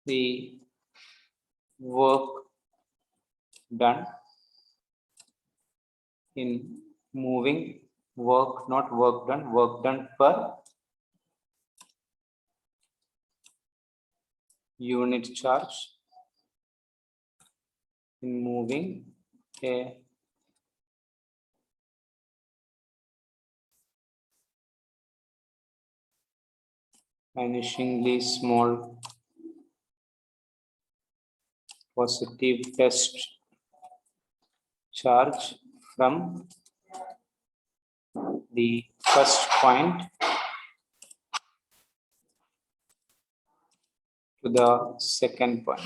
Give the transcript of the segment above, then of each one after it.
the work done in moving work, not work done per unit charge in moving a vanishingly small positive test charge from the first point to the second point.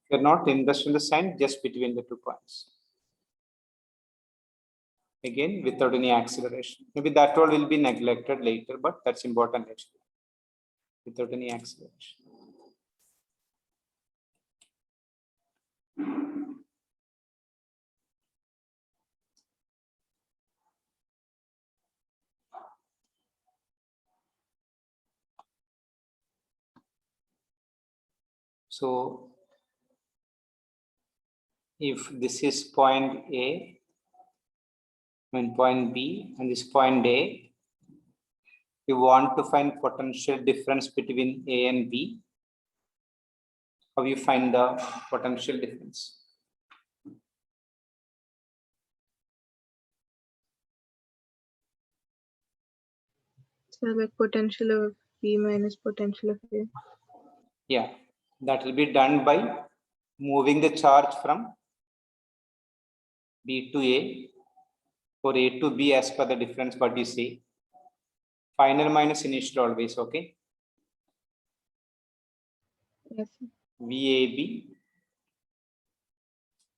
You're not interested in the sign, just between the 2 points. Again, without any acceleration. Maybe that all will be neglected later, but that's important actually. Without any acceleration. So if this is point A and point B and this point A, you want to find potential difference between A and B. How you find the potential difference? So like potential of B minus potential of A. Yeah, that will be done by moving the charge from B to A or A to B as per the difference what you see. Final minus initial always, okay? Yes. VAB.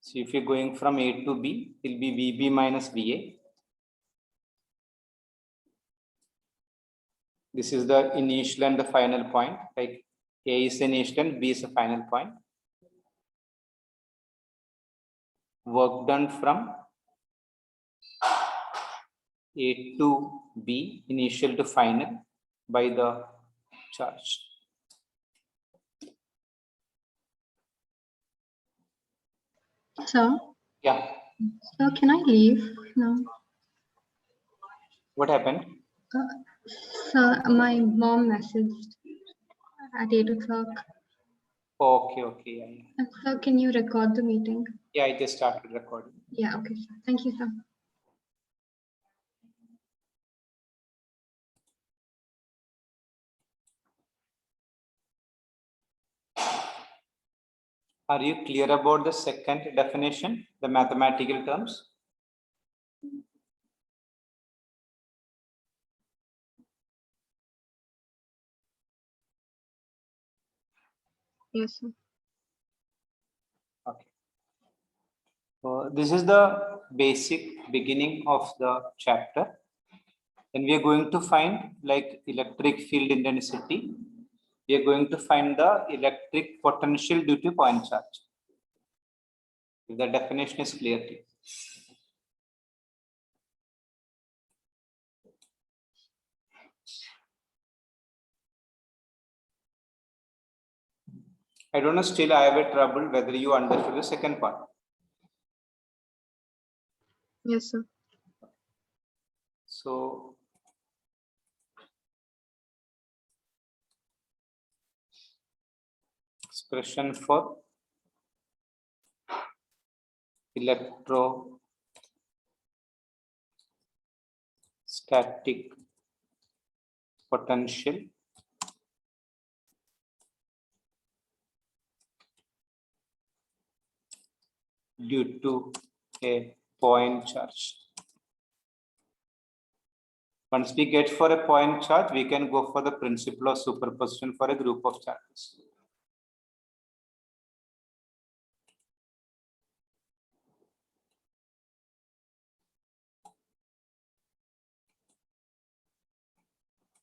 So if you're going from A to B, it will be VB minus VA. This is the initial and the final point. Like A is the initial and B is the final point. Work done from A to B, initial to final, by the charge. So, Yeah. so can I leave now? What happened? So my mom messaged at 8 o'clock. Okay, okay. Yeah. So can you record the meeting? Yeah, I just started recording. Yeah, okay. Thank you, sir. Are you clear about the second definition, the mathematical terms? Yes, sir. Okay. This is the basic beginning of the chapter. And we are going to find like electric field intensity. We are going to find the electric potential due to point charge. If the definition is clear to you. I don't know, still I have a trouble whether you understood the second part. Yes, sir. So, expression for electrostatic potential due to a point charge. Once we get for a point charge, we can go for the principle of superposition for a group of charges.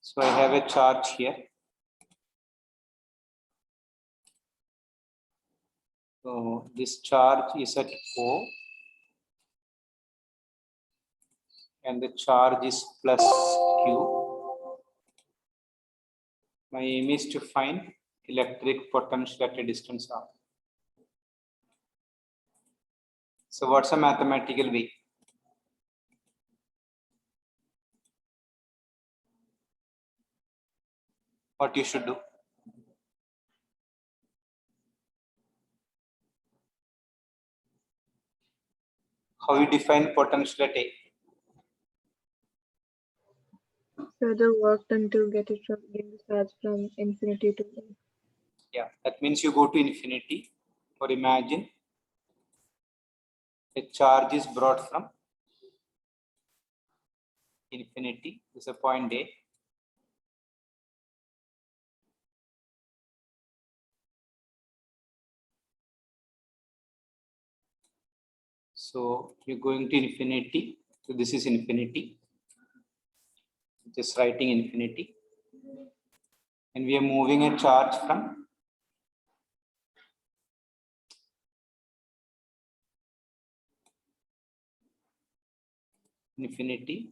So I have a charge here. So this charge is at O and the charge is plus Q. My aim is to find electric potential at a distance r. So what's a mathematical way? What you should do? How you define potential at A? So the work done to get the charge from infinity to A. Yeah, that means you go to infinity, or imagine a charge is brought from infinity, this is a point A. So you're going to infinity. So this is infinity. Just writing infinity. And we are moving a charge from infinity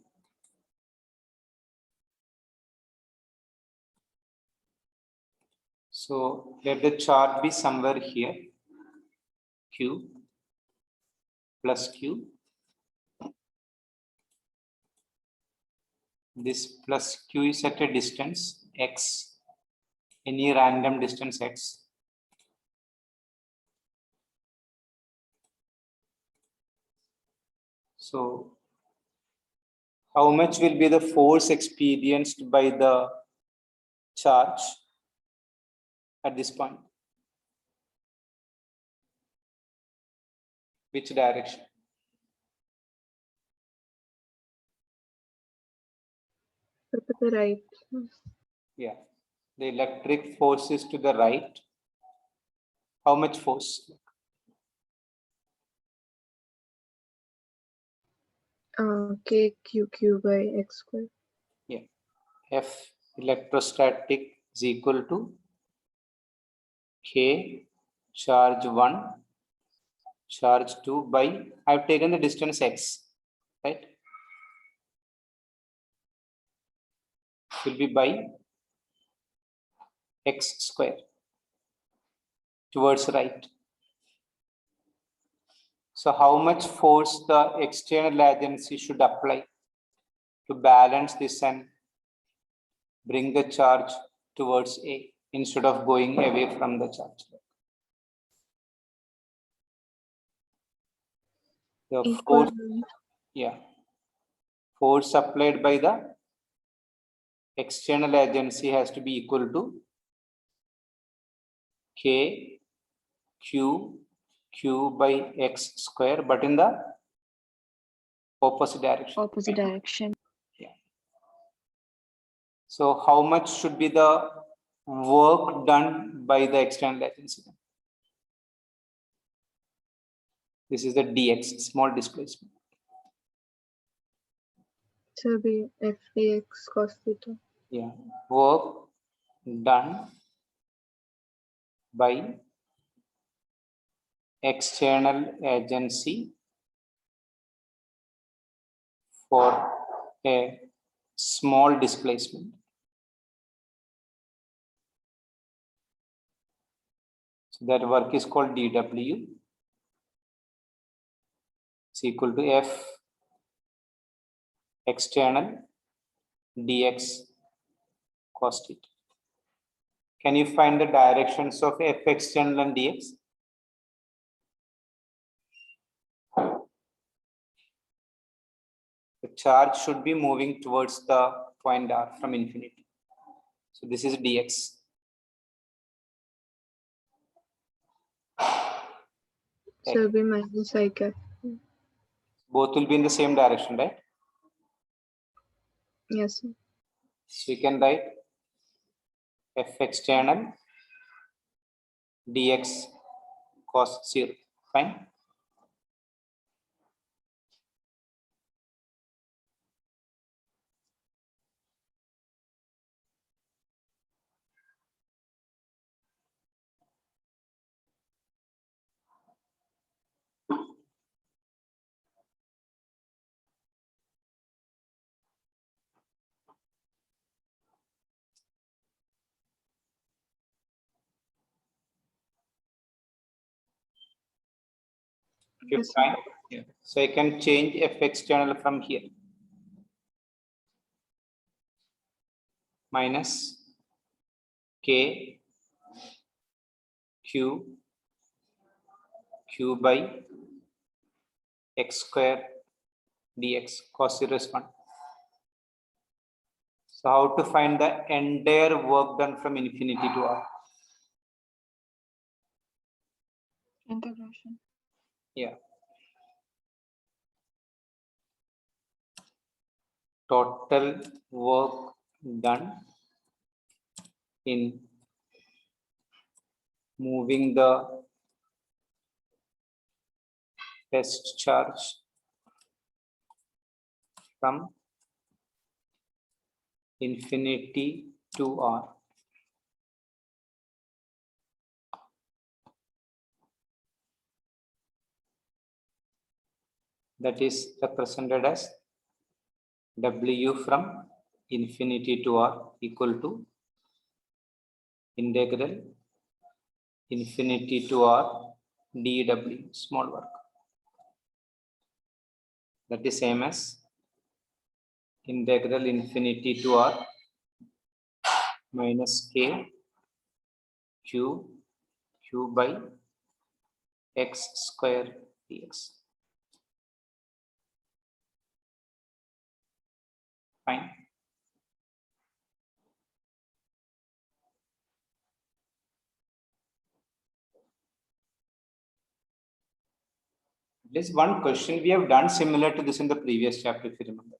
so let the charge be somewhere here, q plus q. This plus q is at a distance x, any random distance x. So how much will be the force experienced by the charge at this point? Which direction? So to the right. Yeah, the electric force is to the right. How much force? KQQ by x square. Yeah, F electrostatic is equal to K charge 1 charge 2 by, I've taken the distance x, right? Will be by x square towards right. So how much force the external agency should apply to balance this and bring the charge towards A instead of going away from the charge? The Equal. force, yeah, force applied by the external agency has to be equal to K Q by x square, but in the opposite direction. Opposite direction. Yeah. So how much should be the work done by the external agency? This is the dx, small displacement. So be f dx cos theta. Yeah, work done by external agency for a small displacement. So that work is called dw. It's equal to F external dx cos theta. Can you find the directions of F external and dx? The charge should be moving towards the point R from infinity. So this is dx. So be minus I cap. Both will be in the same direction, right? Yes. Sir. So you can write F external dx cos 0. Fine. Okay, Yes, sir. fine. Yeah. So I can change f external from here. Minus k q by x square dx cos 0 is 1. So how to find the entire work done from infinity to r? Integration. Yeah. Total work done in moving the test charge from infinity to r. That is represented as W from infinity to r equal to integral infinity to r dw, small work. That is same as integral infinity to r minus k q by x square dx. Fine. There's one question we have done similar to this in the previous chapter, if you remember.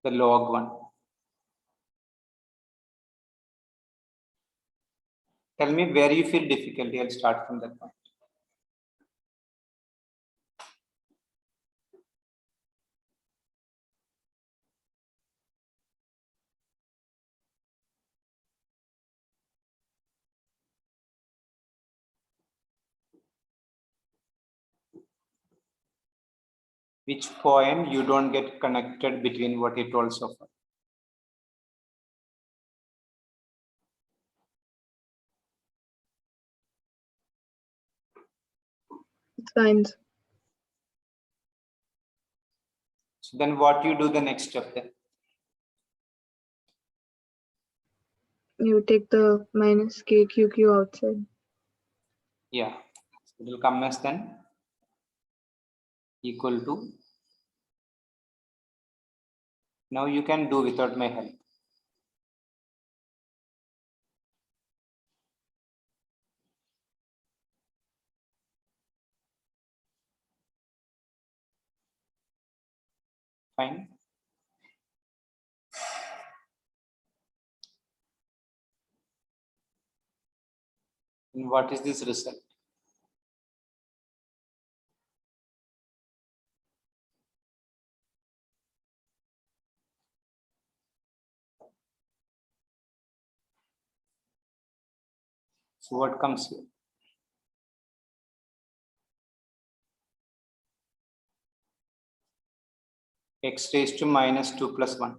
The log one. Tell me where you feel difficulty. I'll start from that point. Which point you don't get connected between what it told so far? Signs. So then what you do the next step then? You take the minus KQQ outside. Yeah. So it will come as then equal to. Now you can do without my help. Fine. And what is this result? So what comes here? X raised to minus 2 plus 1.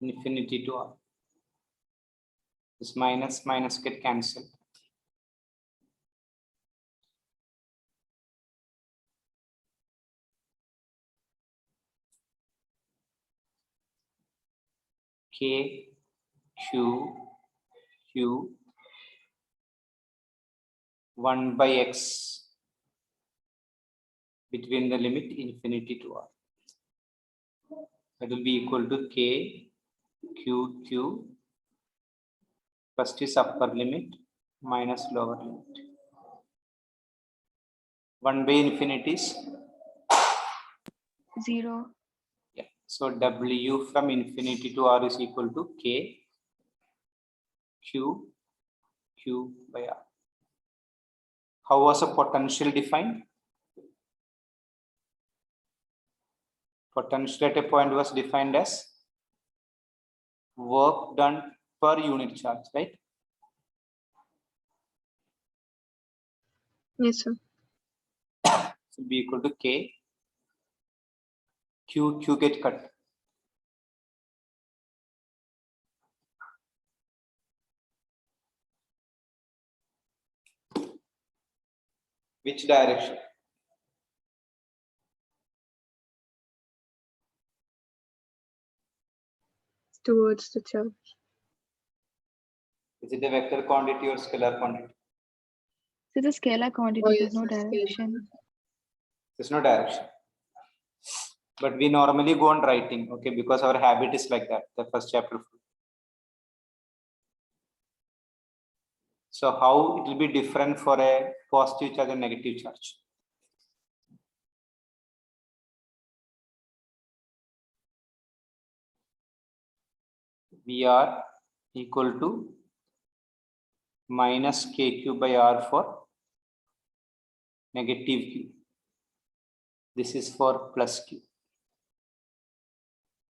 Infinity to r. This minus get cancelled. K q 1 by x between the limit infinity to r. That will be equal to k q. First is upper limit minus lower limit. 1 by infinity is 0. yeah. So W from infinity to r is equal to k q by r. How was a potential defined? Potential at a point was defined as work done per unit charge, right? Yes, sir. So be equal to k q get cut. Which direction? Towards the charge. Is it a vector quantity or scalar quantity? So the scalar quantity, Oh, there's yes, no it's scalar. direction. There's no direction. But we normally go on writing, okay, because our habit is like that, the first chapter. So how it will be different for a positive charge and negative charge? V r equal to minus kq by r for negative q. This is for plus q.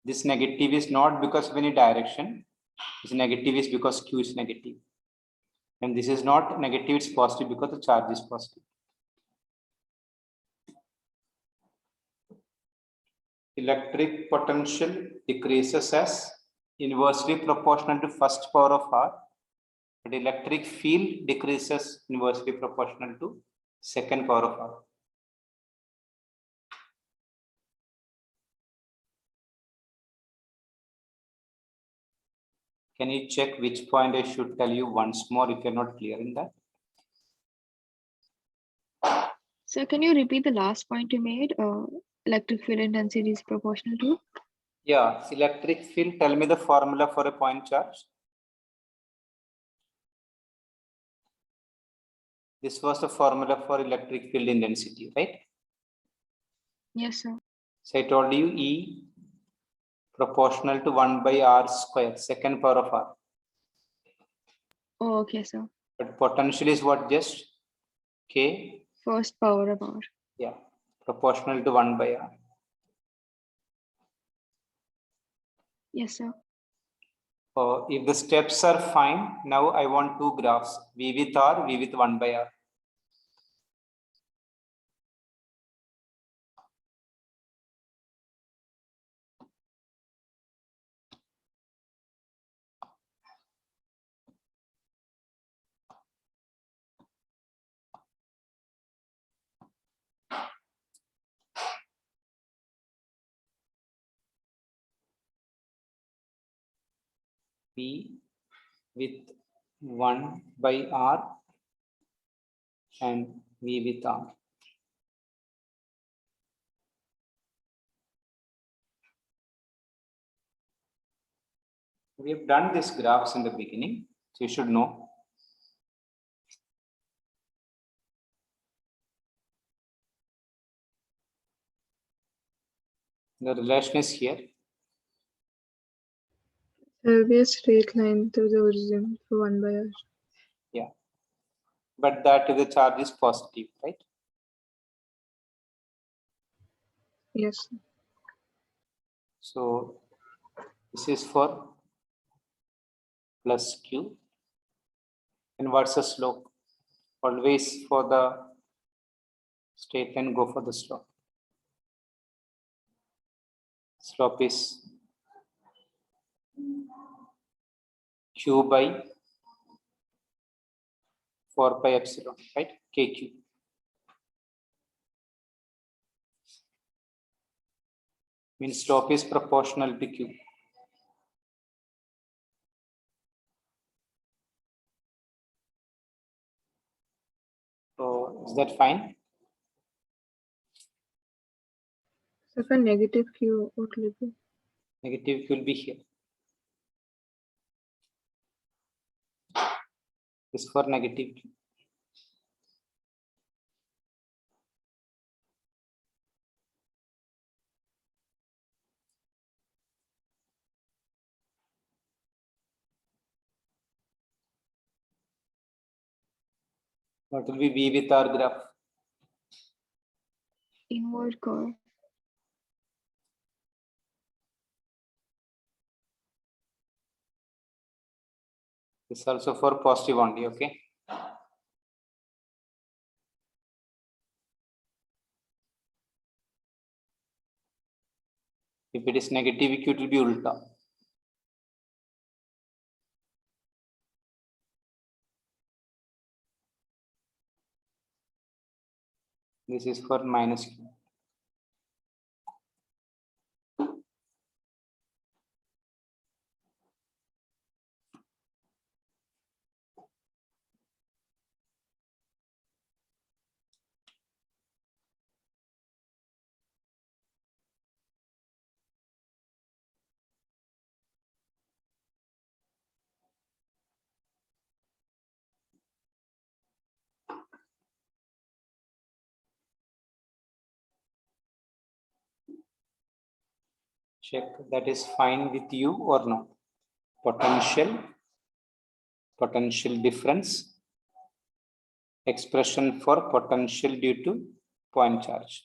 This negative is not because of any direction. This negative is because q is negative. And this is not negative, it's positive because the charge is positive. Electric potential decreases as inversely proportional to first power of r, but electric field decreases inversely proportional to second power of r. Can you check which point I should tell you once more if you're not clear in that? So can you repeat the last point you made? Electric field intensity is proportional to? Yeah, electric field, tell me the formula for a point charge. This was the formula for electric field intensity, right? Yes, sir. So I told you E proportional to 1 by r square, second power of r. Oh, okay, sir. But potential is what, just K? First power of R. Yeah, proportional to 1 by r. Yes, sir. If the steps are fine, now I want two graphs, V with r, V with 1 by r. V with 1 by r and V with r. We have done these graphs in the beginning, so you should know. The relation is here. There will be a straight line to the origin for 1 by r. Yeah. But that if the charge is positive, right? Yes. So this is for plus q. And what's the slope? Always for the straight line, go for the slope. Slope is q by 4 pi epsilon, right? Kq. Means slope is proportional to q. So is that fine? So for negative q, what will it be? Negative q will be here. This for negative q. What will be V with R graph? Inward curve. This also for positive only, okay? If it is negative q, it will be ulta. This is for minus Q. Check that is fine with you or not. Potential difference, expression for potential due to point charge.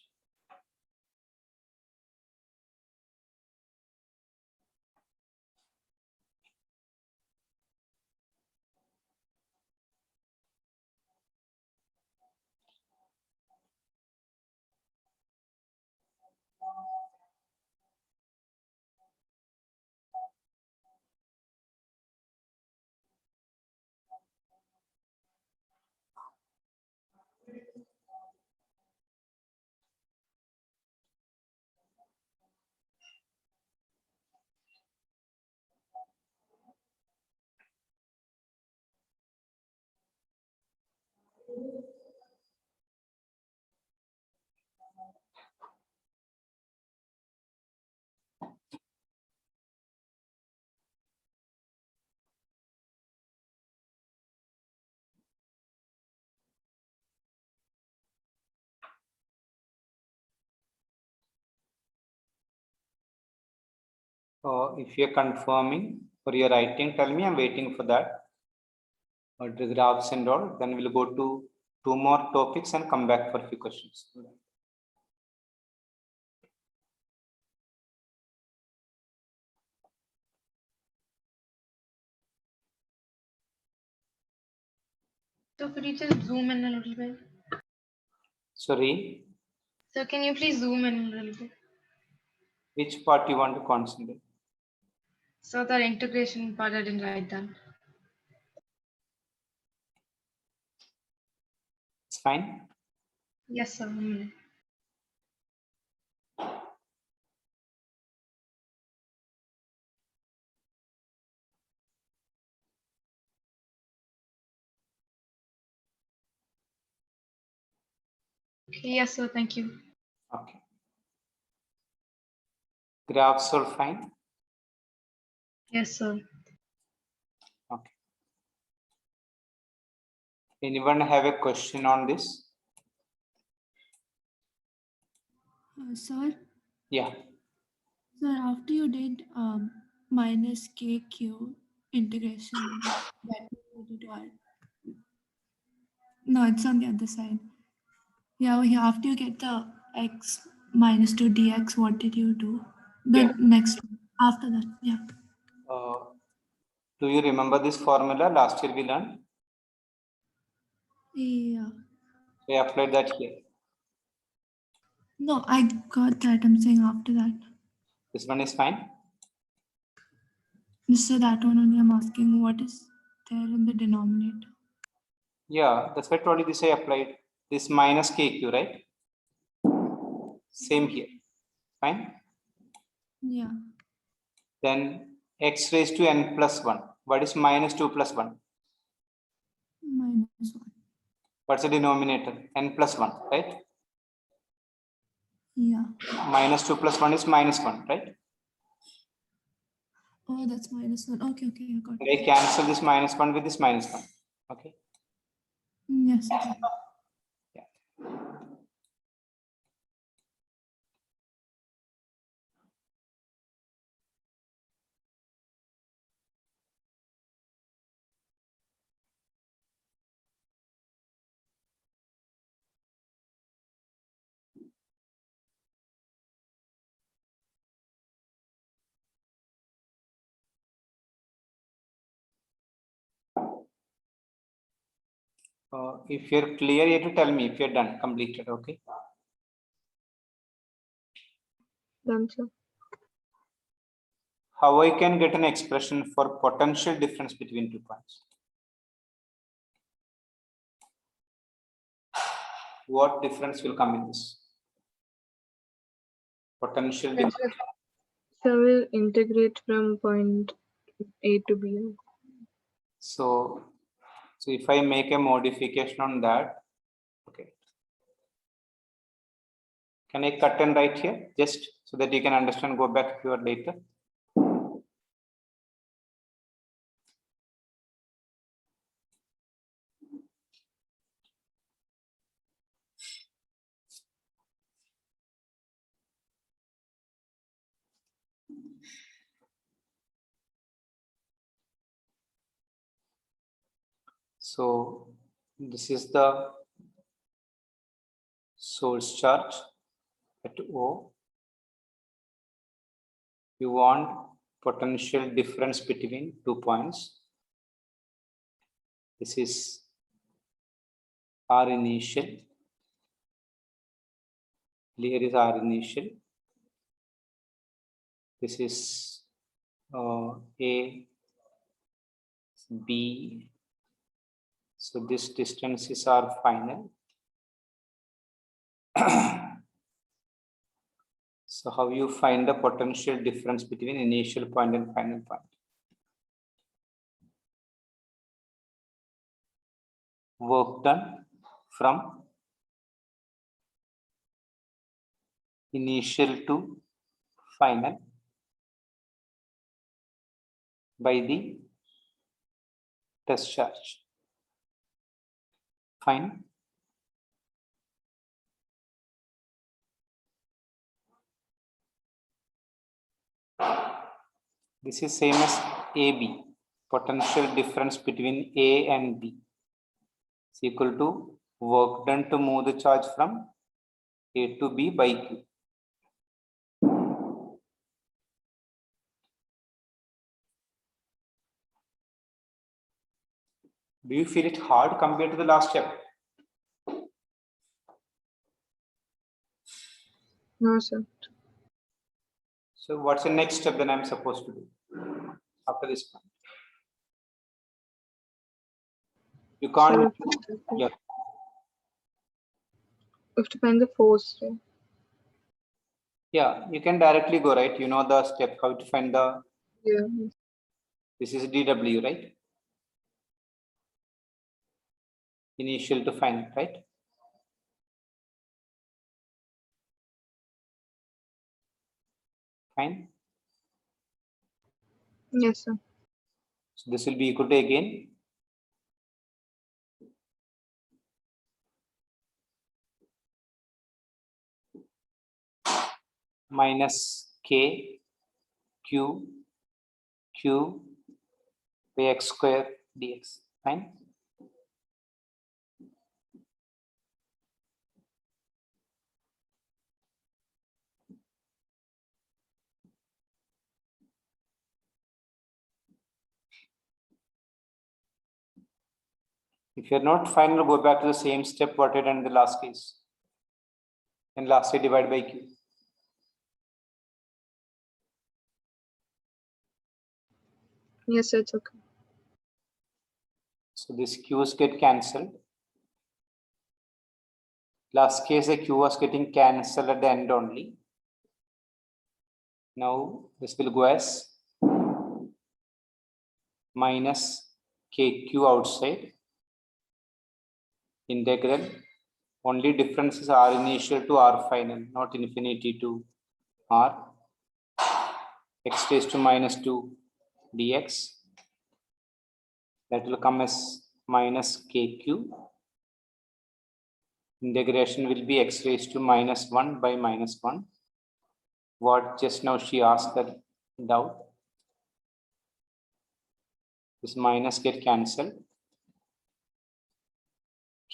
If you're confirming or you're writing, tell me. I'm waiting for that. The graphs and all. Then we'll go to 2 more topics and come back for a few questions. So could you just zoom in a little bit? Sorry, So can you please zoom in a little bit? which part you want to concentrate? So that integration part I didn't write down. It's fine. Yes, sir. 1 minute. Okay, yes, sir. Thank you. Okay. Graphs are fine. Yes, sir. Okay. Anyone have a question on this? Sir, Yeah. sir, after you did minus KQ integration, that you did what? No, it's on the other side. Yeah, over here, after you get the x minus 2 dx, what did you do? The Yeah. next one, after that, yeah. Do you remember this formula last year we learned? Yeah. We applied that here. No, I got that. I'm saying after that. This one is fine. So that one only I'm asking what is there in the denominator. Yeah, that's why I told you this I applied. This minus KQ, right? Same here. Fine. Yeah. Then x raised to n plus 1. What is minus 2 plus 1? Minus 1. What's the denominator? N plus 1, right? Yeah. Minus 2 plus 1 is minus 1, right? Oh, that's minus 1. Okay, I got And it. I cancel this minus 1 with this minus 1. Okay. Yes, okay. Yeah. If you're clear, you have to tell me if you're done, completed, okay? Done, sir. How I can get an expression for potential difference between 2 points? what difference will come in this? Potential Yes, difference. So we'll integrate from point A to B. So if I make a modification on that, okay. Can I cut and write here just so that you can understand, go back to your later? So this is the source charge at O. You want potential difference between 2 points. This is R initial. Here is R initial. This is A, B. So this distance is our final. So how you find the potential difference between initial point and final point? Work done from initial to final by the test charge. Fine. This is same as AB. Potential difference between A and B is equal to work done to move the charge from A to B by Q. Do you feel it hard compared to the last step? No, sir. So what's the next step that I'm supposed to do after this point? You can't. Yeah. We have to find the force, right? Yeah, you can directly go, right? You know the step how to find the. Yeah. This is dW, right? Initial to final, right? Fine. Yes, sir. So this will be equal to again minus K Q Q by x square dx. Fine. If you're not final, go back to the same step what I did in the last case. And lastly, divide by Q. Yes, sir, it's okay. So these Q's get cancelled. Last case, the Q was getting cancelled at the end only. Now this will go as minus KQ outside. Integral. Only difference is R initial to R final, not infinity to R. X raised to minus 2 dx. That will come as minus KQ. Integration will be x raised to minus 1 by minus 1. What just now she asked that doubt. This minus get cancelled.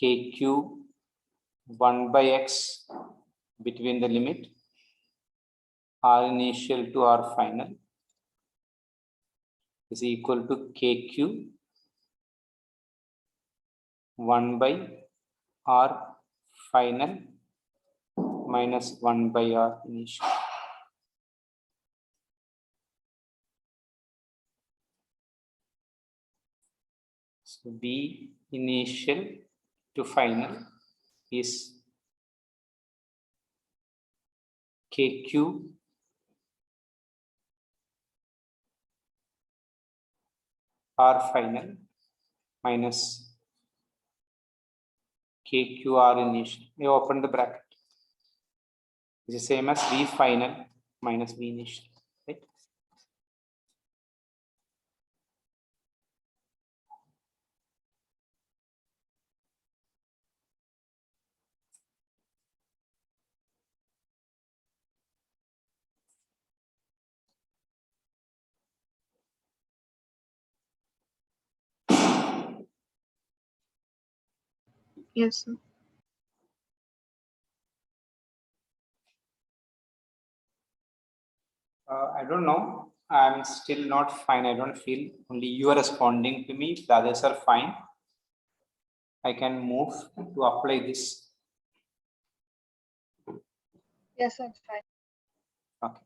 KQ 1 by x between the limit R initial to R final is equal to KQ 1 by R final minus 1 by R initial. So B initial to final is KQ R final minus KQR initial. You open the bracket. It's the same as V final minus V initial, right? Yes, sir. I don't know. I'm still not fine. I don't feel. Only you are responding to me. The others are fine. I can move to apply this. Yes, sir, it's fine. Okay.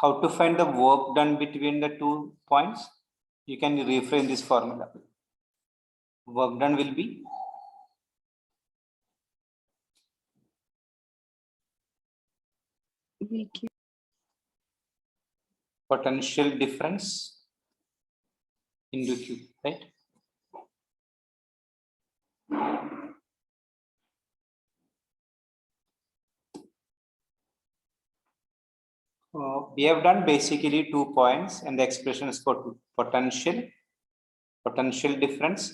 How to find the work done between the 2 points? You can reframe this formula. Work done will be VQ. potential difference into Q, right? We have done basically 2 points and the expression is for potential difference,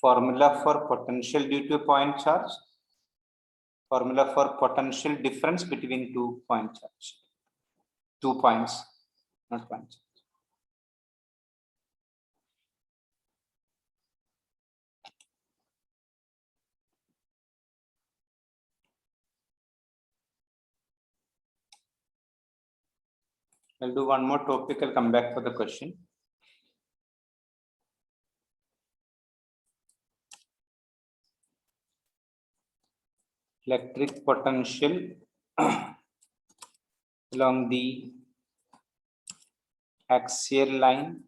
formula for potential due to a point charge, formula for potential difference between 2 point charge, 2 points, not point charge. I'll do one more topic, I'll come back for the question. Electric potential along the axial line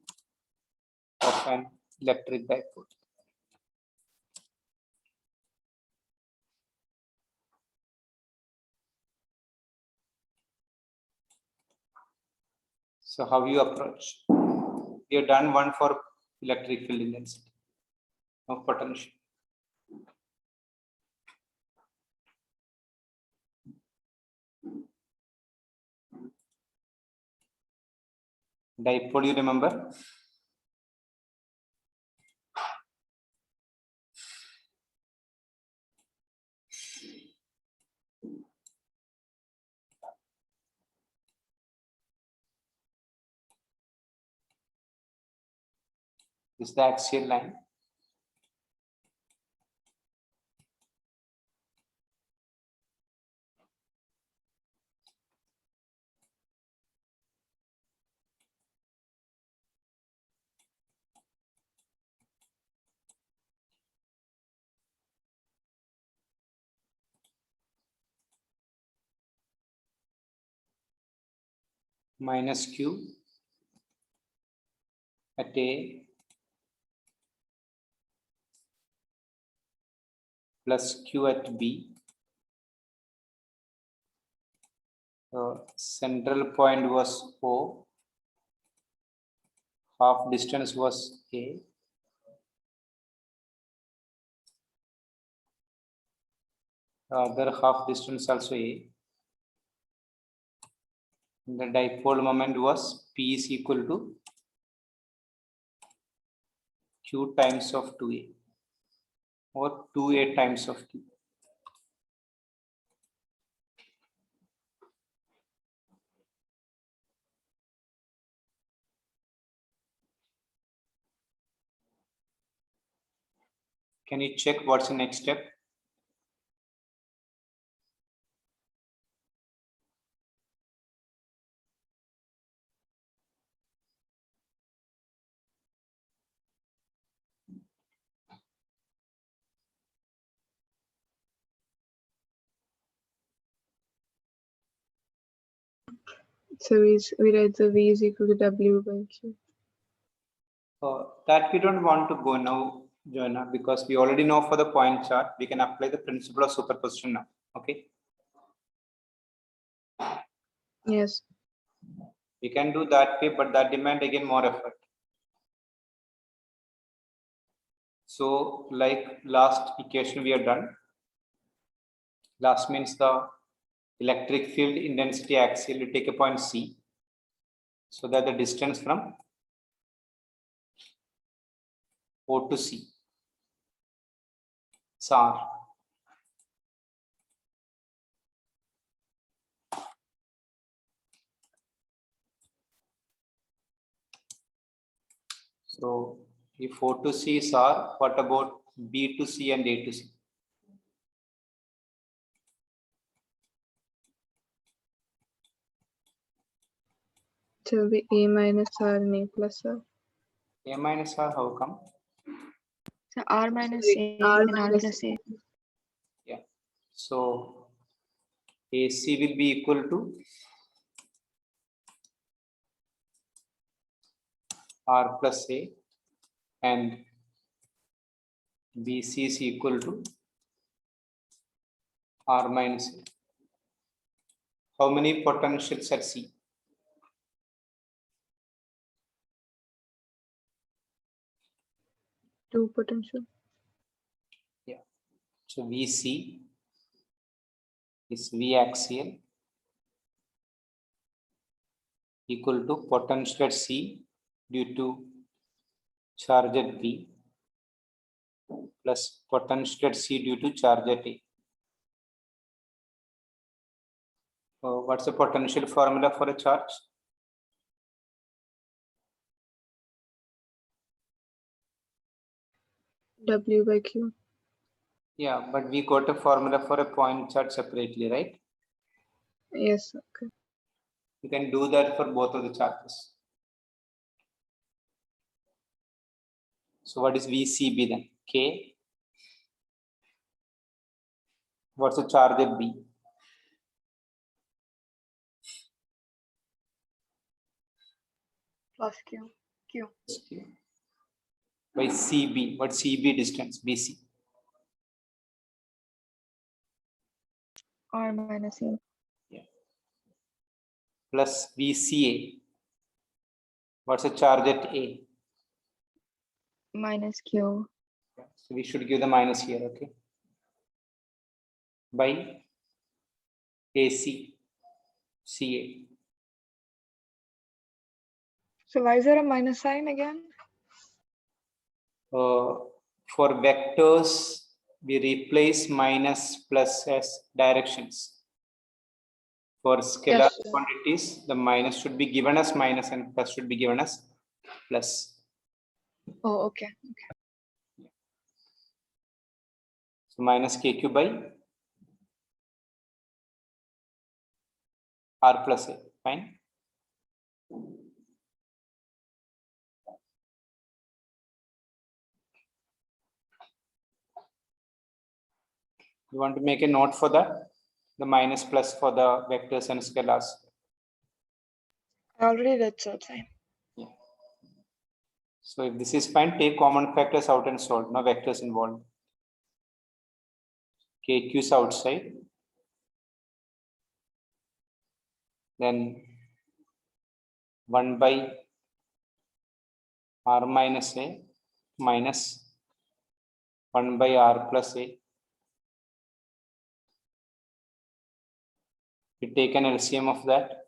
of an electric dipole. So how you approach? We have done one for electric field intensity of potential. Dipole, you remember? This is the axial line. Minus Q at A plus Q at B. Central point was O, half distance was A. Other half distance also A. The dipole moment was P is equal to Q times of 2A or 2A times of Q. Can you check what's the next step? So we write the V is equal to W by Q. That we don't want to go now. Joanna, because we already know for the point chart, we can apply the principle of superposition now. Okay. Yes. We can do that way, but that demand again more effort. So like last equation we have done. Last means the electric field intensity axial, we take a point C. So that the distance from O to C is R. So if O to C is R, what about B to C and A to C? It will be A minus R and A plus R. A minus R, how come? So R minus Sorry, A R and R minus plus A. Yeah. So AC will be equal to R plus A and BC is equal to R minus A. How many potentials at C? Two potential. Yeah. So VC is V axial equal to potential at C due to charge at B plus potential at C due to charge at A. So what's the potential formula for a charge? W by Q. Yeah, but we got a formula for a point charge separately, right? Yes. Okay. You can do that for both of the charges. So what is VCB then? K. What's the charge at B? Plus Q. Q. By CB. What CB distance? BC. R minus A. Plus VCA. What's the charge at A? Minus Q. So we should give the minus here, okay? By AC, CA. So why is there a minus sign again? For vectors, we replace minus plus as directions. For scalar Yes. quantities, the minus should be given as minus and plus should be given as plus. Oh, okay. So minus KQ by R plus A, fine. You want to make a note for that? The minus plus for the vectors and scalars. I already did, so it's fine. Yeah. So if this is fine, take common factors out and solve. No vectors involved. KQ is outside. Then 1 by R minus A minus 1 by R plus A. We take an LCM of that.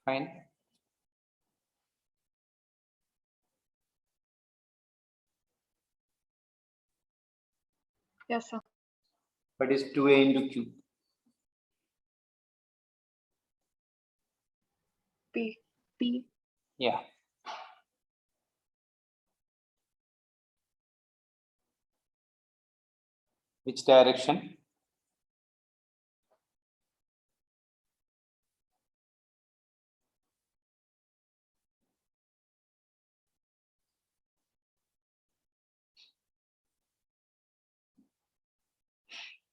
Fine. Yes, sir. But is 2A into Q. P. Yeah. Which direction?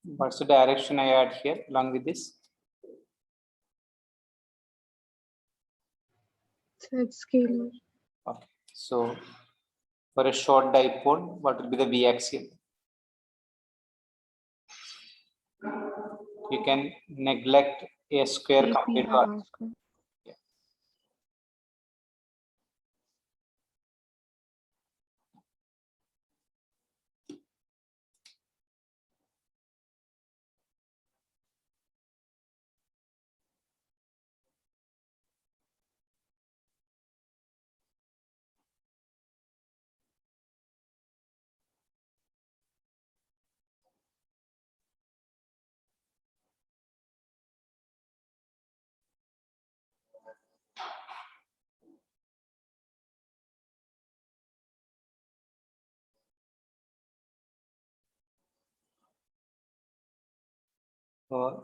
What's the direction I add here along with this? So it's scalar. Okay. So for a short dipole, what will be the V axial? You can neglect a square AP compared to by R. R square.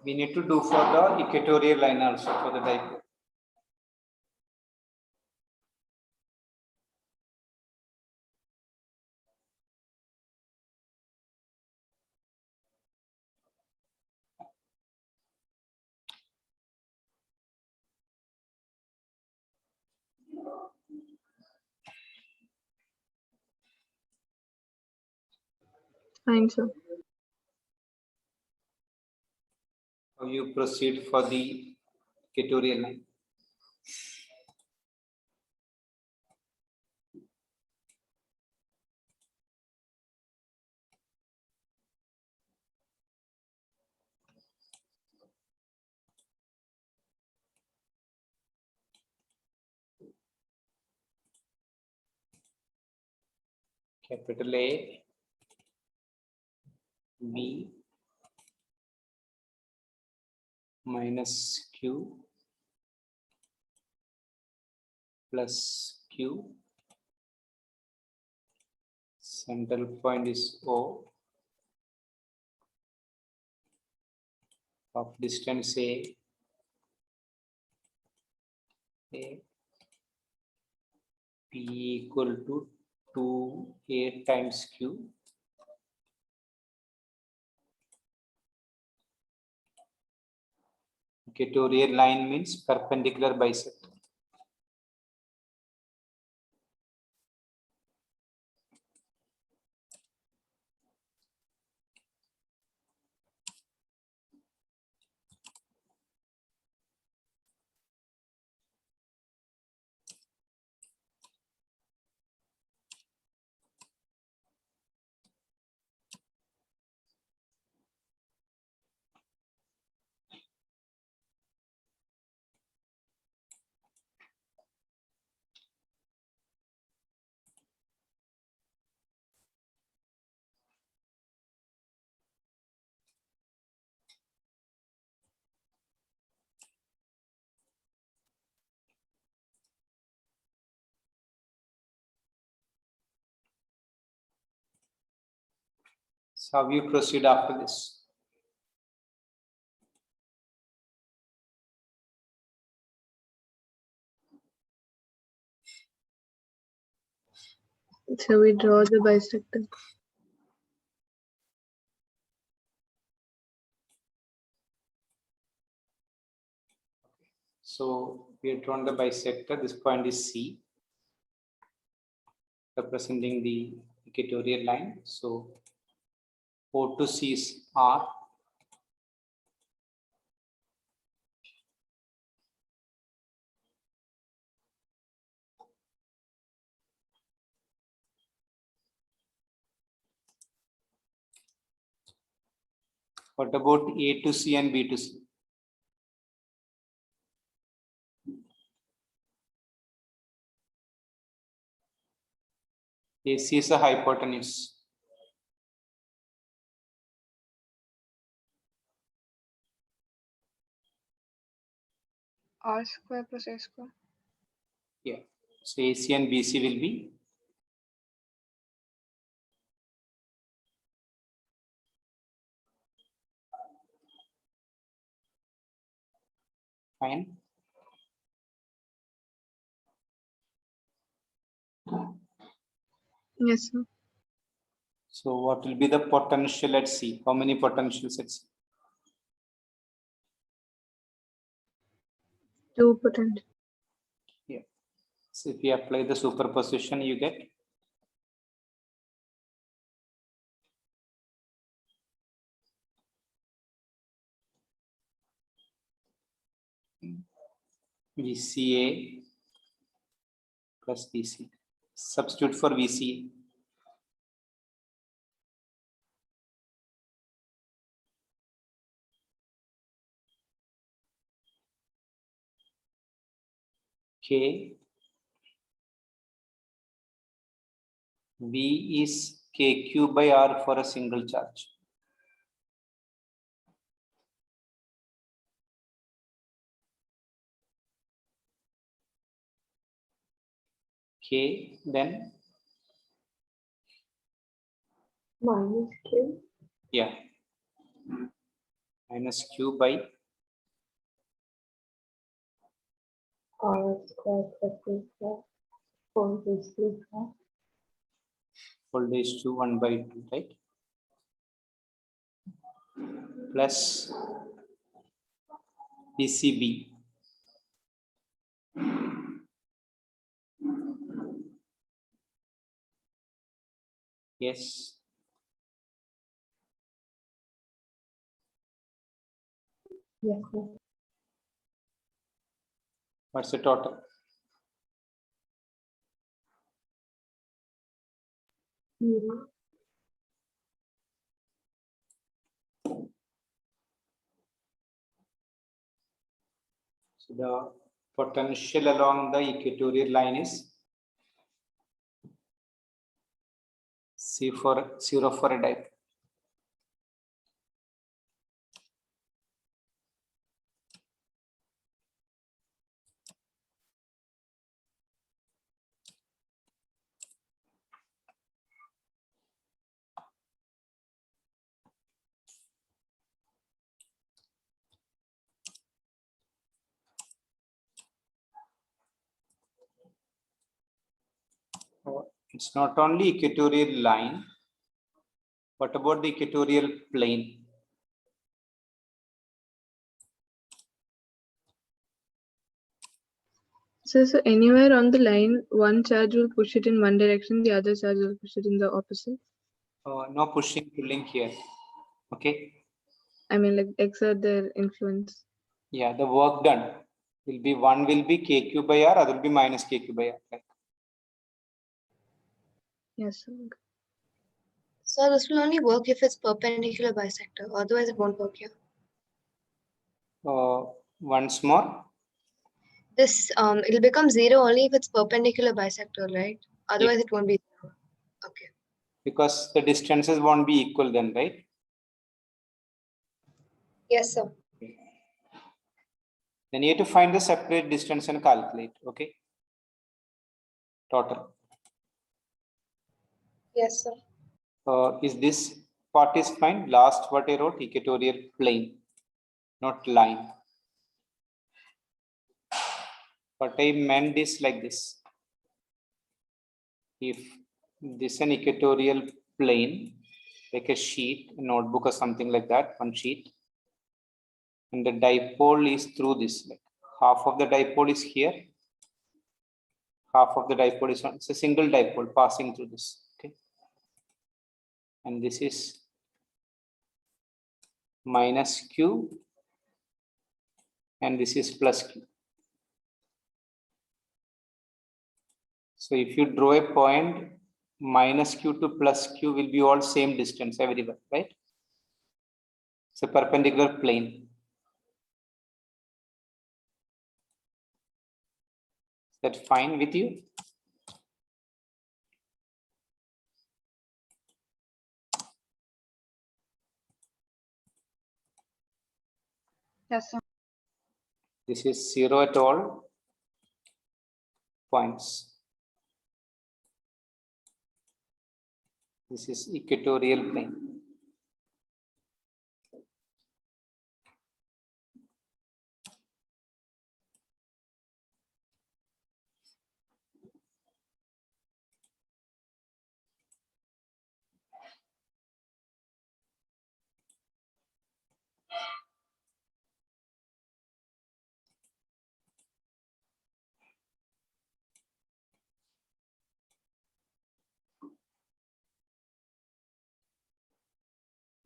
We need to do for the equatorial line also for the dipole. Fine, sir. How you proceed for the equatorial line? Capital A, B minus Q plus Q. Central point is O. Of distance A, P equal to 2A times Q. Equatorial line means perpendicular bisector. So how you proceed after this? So we draw the bisector. So we have drawn the bisector. This point is C, representing the equatorial line. So O to C is R. What about A to C and B to C? AC is a hypotenuse. R square plus A square. Yeah. So AC and BC will be fine. Yes, sir. So what will be the potential at C? How many potentials at C? 2 potential. Yeah. So if you apply the superposition, you get VCA plus VC. Substitute for VC. K. V is KQ by R for a single charge. K, then Minus Q. yeah, minus Q by R square plus Q square. 4 is Q square. voltage to 1 by 2, right? Plus PCB. Yes. Yes, sir. What's the total? Zero. So the potential along the equatorial line is C for 0 for a dipole. It's not only equatorial line. What about the equatorial plane? So anywhere on the line, one charge will push it in one direction, the other charge will push it in the opposite. No pushing, pulling here. Okay. I mean, like exert their influence. Yeah, the work done will be one will be KQ by R, other will be minus KQ by R. Right? Yes, sir. So this will only work if it's perpendicular bisector, otherwise it won't work here. Once more. This it'll become zero only if it's perpendicular bisector, right? Otherwise it won't be zero. Okay. Because the distances won't be equal then, right? Yes, sir. Then you have to find the separate distance and calculate. Okay. Total. Yes, sir. Is this part is fine? Last what I wrote, equatorial plane, not line. What I meant is like this. If this is an equatorial plane, like a sheet, a notebook or something like that, one sheet, and the dipole is through this, like half of the dipole is here, half of the dipole is on, it's a single dipole passing through this, okay, and this is minus Q and this is plus Q. So if you draw a point, minus Q to plus Q will be all same distance everywhere, right? It's a perpendicular plane. Is that fine with you? Yes, sir. This is 0 at all. points. This is equatorial plane.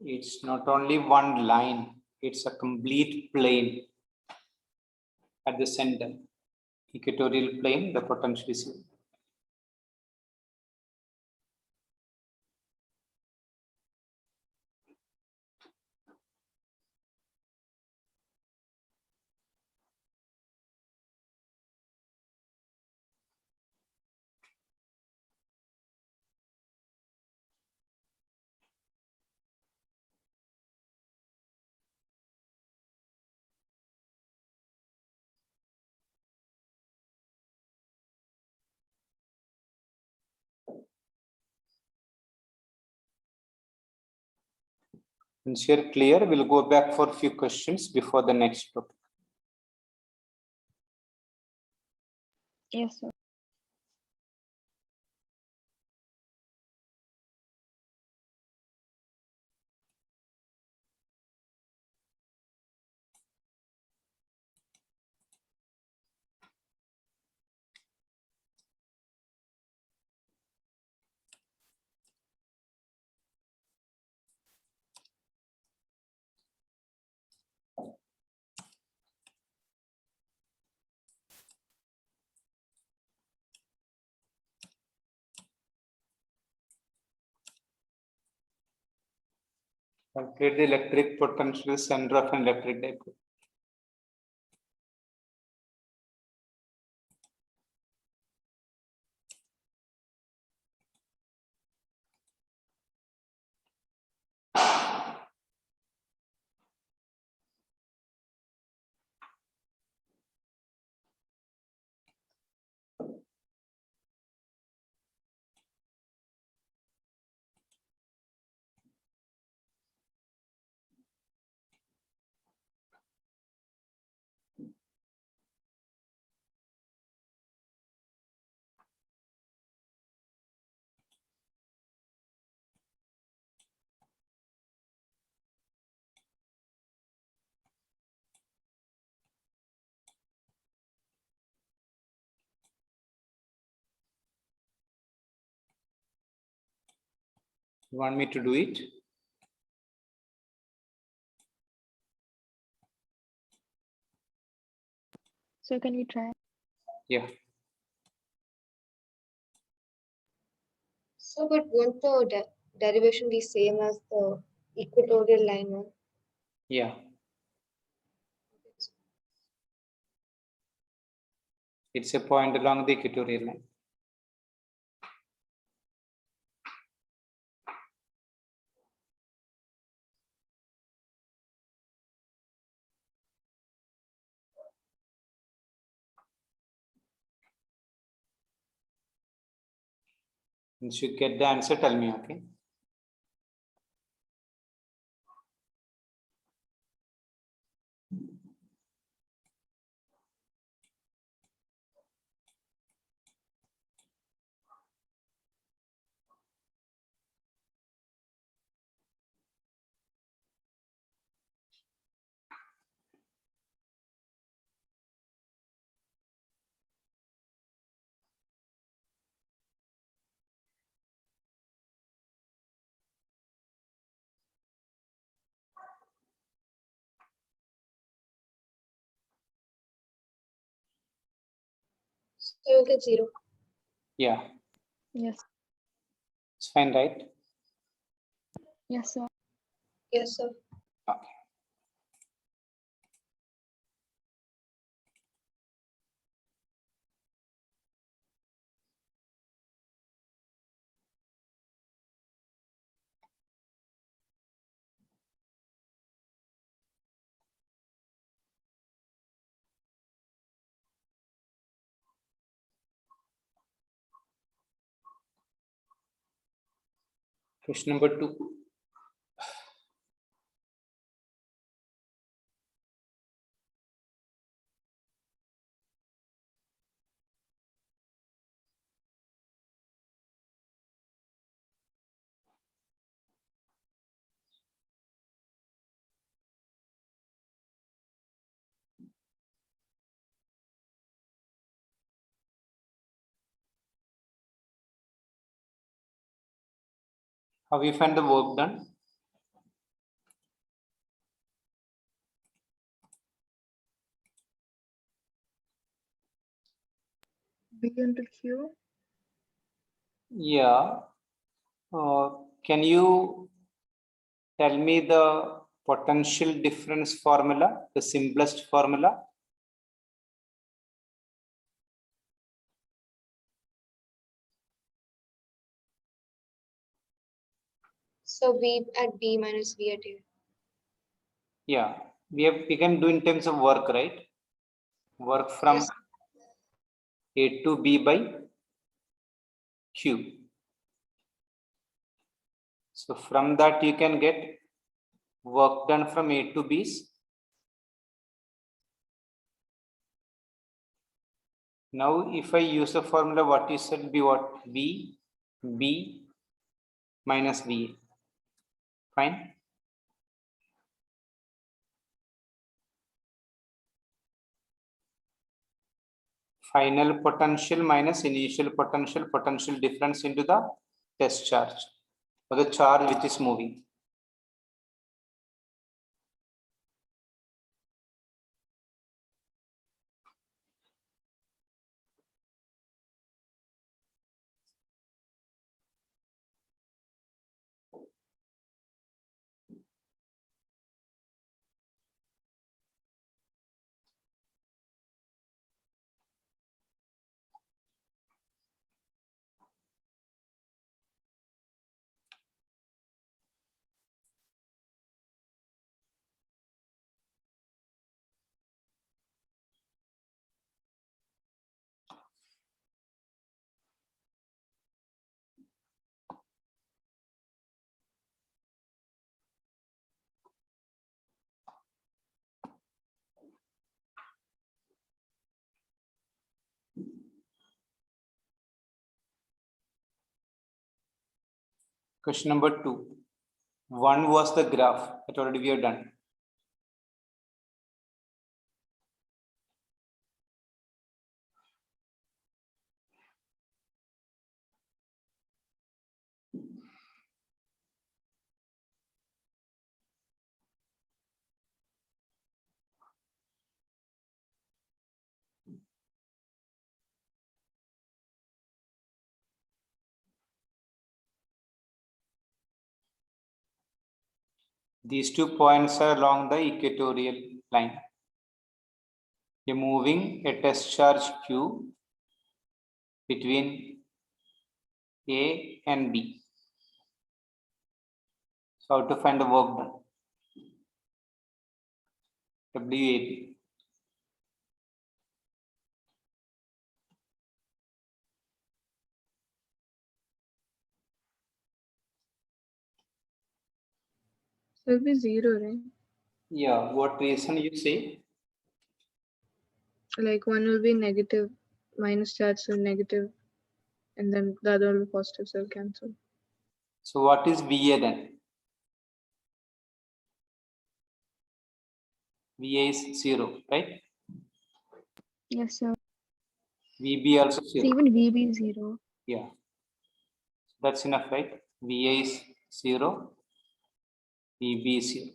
It's not only one line, it's a complete plane at the center. Equatorial plane, the potential is here. Once you're clear, we'll go back for a few questions before the next topic. Yes, sir. Calculate the electric potential center of an electric dipole. You want me to do it? So can we try? Yeah. So, but won't the derivation be same as the equatorial line one? Yeah. It's a point along the equatorial line. Once you get the answer, tell me, okay? So you'll get 0. Yeah, Yes. it's fine, right? Yes, sir. Yes, sir. Okay. Question number 2. How you find the work done? B until Q. Yeah. Can you tell me the potential difference formula, the simplest formula? So V at B minus V at A. Yeah, we can do in terms of work, right? Work from Yes. A to B by Q. So from that you can get work done from A to B's. Now if I use the formula, what you said be what? V, B minus V. Fine. Final potential minus initial potential difference into the test charge, or the charge which is moving. Question number 2. 1 was the graph that already we have done. These 2 points are along the equatorial line. You're moving a test charge Q between A and B. So how to find the work done? WAB. So it'll be 0, right? Yeah, what reason you say? Like one will be negative, minus charge, so negative, and then the other will be positive, so it'll cancel. So what is VA then? VA is 0, right? Yes, sir. VB also So 0. even VB is 0. Yeah. That's enough, right? VA is 0. VB is 0.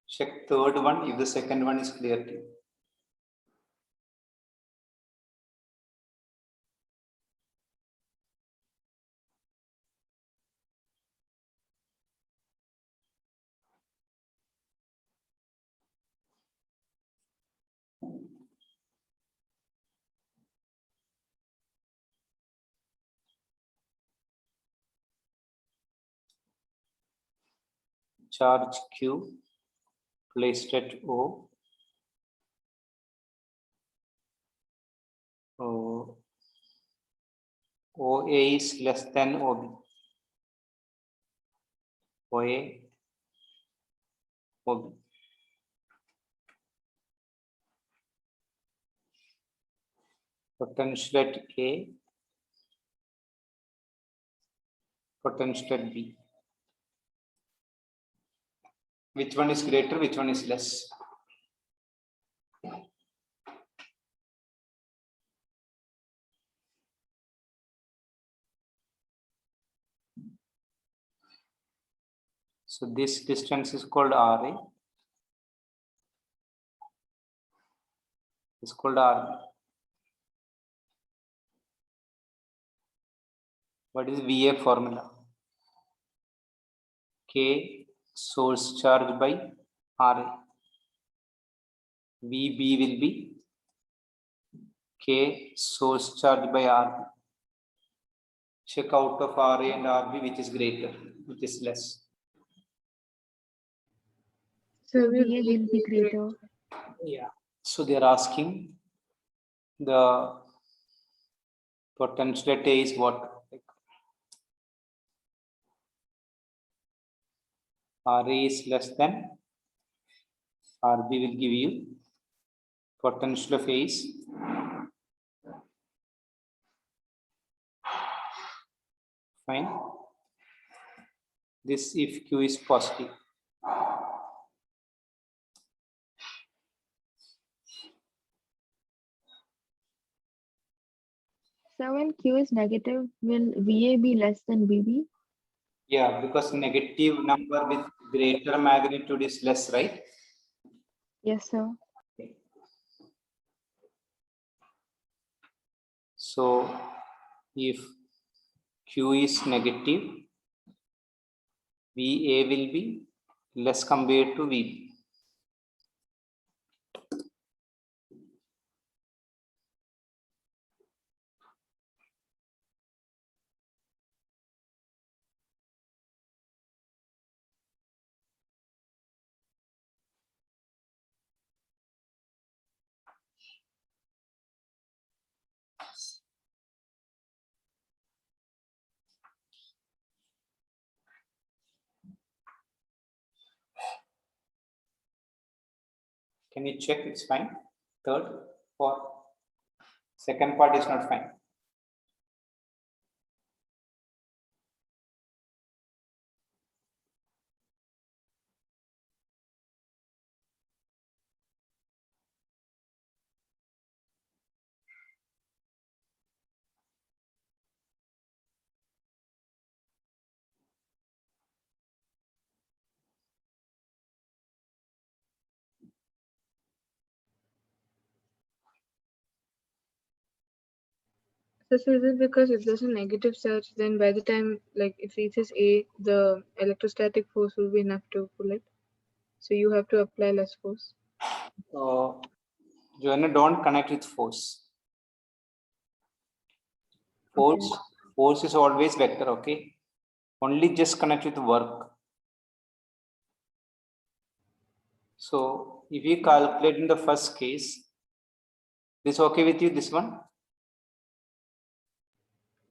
Check third one if the second one is clear to you. charge Q placed at O. OA is less than OB. OA, OB. Potential at A, potential at B. Which one is greater, which one is less? So this distance is called RA. It's called RB. What is VA formula? K source charge by RA. VB will be K source charge by RB. Check out of RA and RB which is greater, which is less. So VA will be greater. Yeah. So they are asking the potential at A is what? RA is less than RB will give you potential of A is fine. This if Q is positive. So when Q is negative, will VA be less than VB? Yeah, because negative number with greater magnitude is less, right? Yes, sir. So if Q is negative, VA will be less compared to VB. Can you check it's fine? Third or second part is not fine. So is it because if there's a negative charge, then by the time like it reaches A, the electrostatic force will be enough to pull it. So you have to apply less force. Joanna, don't connect with force. Force is always vector, okay? Only just connect with work. So if you calculate in the first case, this okay with you, this one?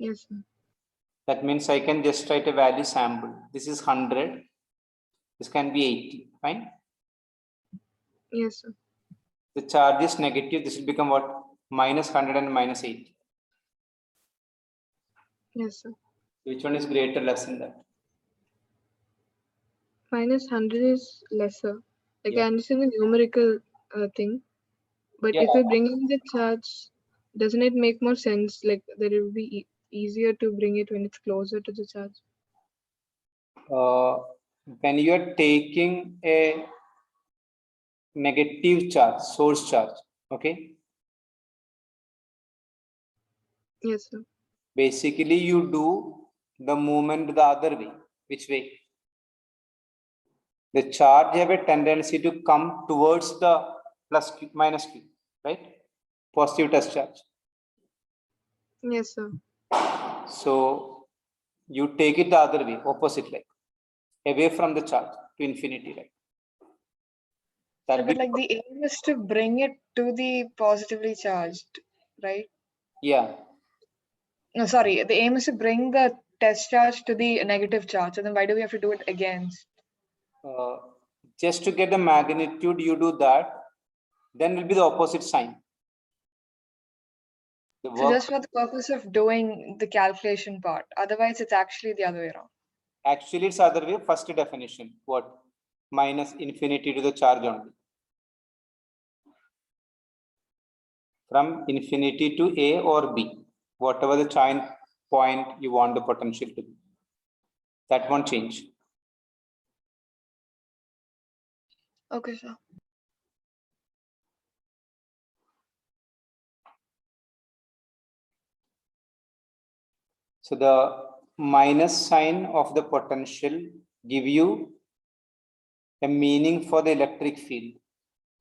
Yes, sir. That means I can just write a value sample. This is 100. This can be 80, fine? Yes, sir. The charge is negative. This will become what? Minus 100 and minus 80. Yes, sir. Which one is greater, less than that? Minus 100 is lesser. Like Yeah. I understand the numerical thing, but Yeah. if we bring in the charge, doesn't it make more sense? Like that it will be easier to bring it when it's closer to the charge. When you are taking a negative charge, source charge, okay? Yes, sir. Basically, you do the movement the other way. Which way? The charge have a tendency to come towards the plus Q, minus Q, right? Positive test charge. Yes, sir. So you take it the other way, opposite, like away from the charge. to infinity, right? So, That'll but be, like the aim is to bring it to the positively charged, right? yeah, No, sorry. The aim is to bring the test charge to the negative charge. So then why do we have to do it against? just to get the magnitude, you do that, then will be the opposite sign. The So work, just for the purpose of doing the calculation part. Otherwise, it's actually the other way around. actually it's other way. First definition, what? Minus infinity to the charge only. From infinity to A or B, whatever the charge point you want the potential to be. That won't change. Okay, sir. So the minus sign of the potential give you a meaning for the electric field.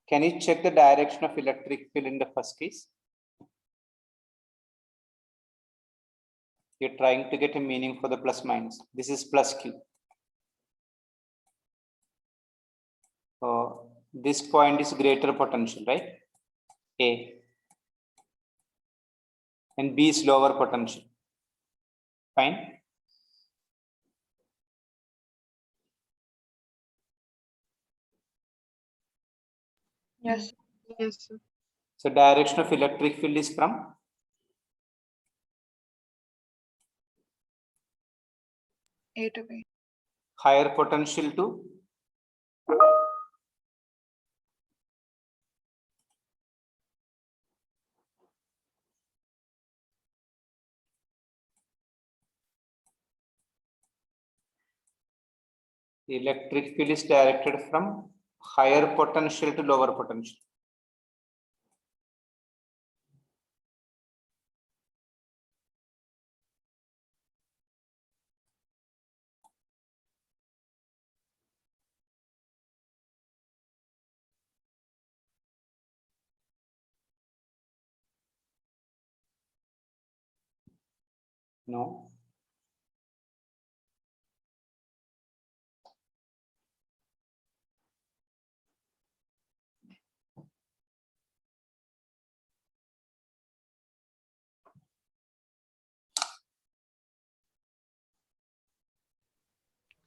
Can you check the direction of electric field in the first case? You're trying to get a meaning for the plus minus. This is plus Q. This point is greater potential, right? A. And B is lower potential. Fine. Yes. Yes, sir. So direction of electric field is from A to B. higher potential to electric field is directed from higher potential to lower potential. No.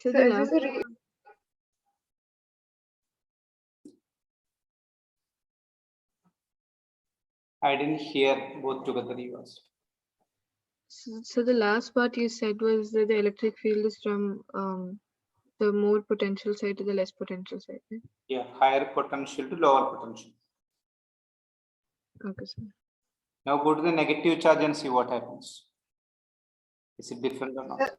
So So the is last this a re- I didn't hear both together. You asked. so the last part you said was that the electric field is from the more potential side to the less potential side, right? Yeah, higher potential to lower potential. Okay, sir. Now go to the negative charge and see what happens. Is it different or not?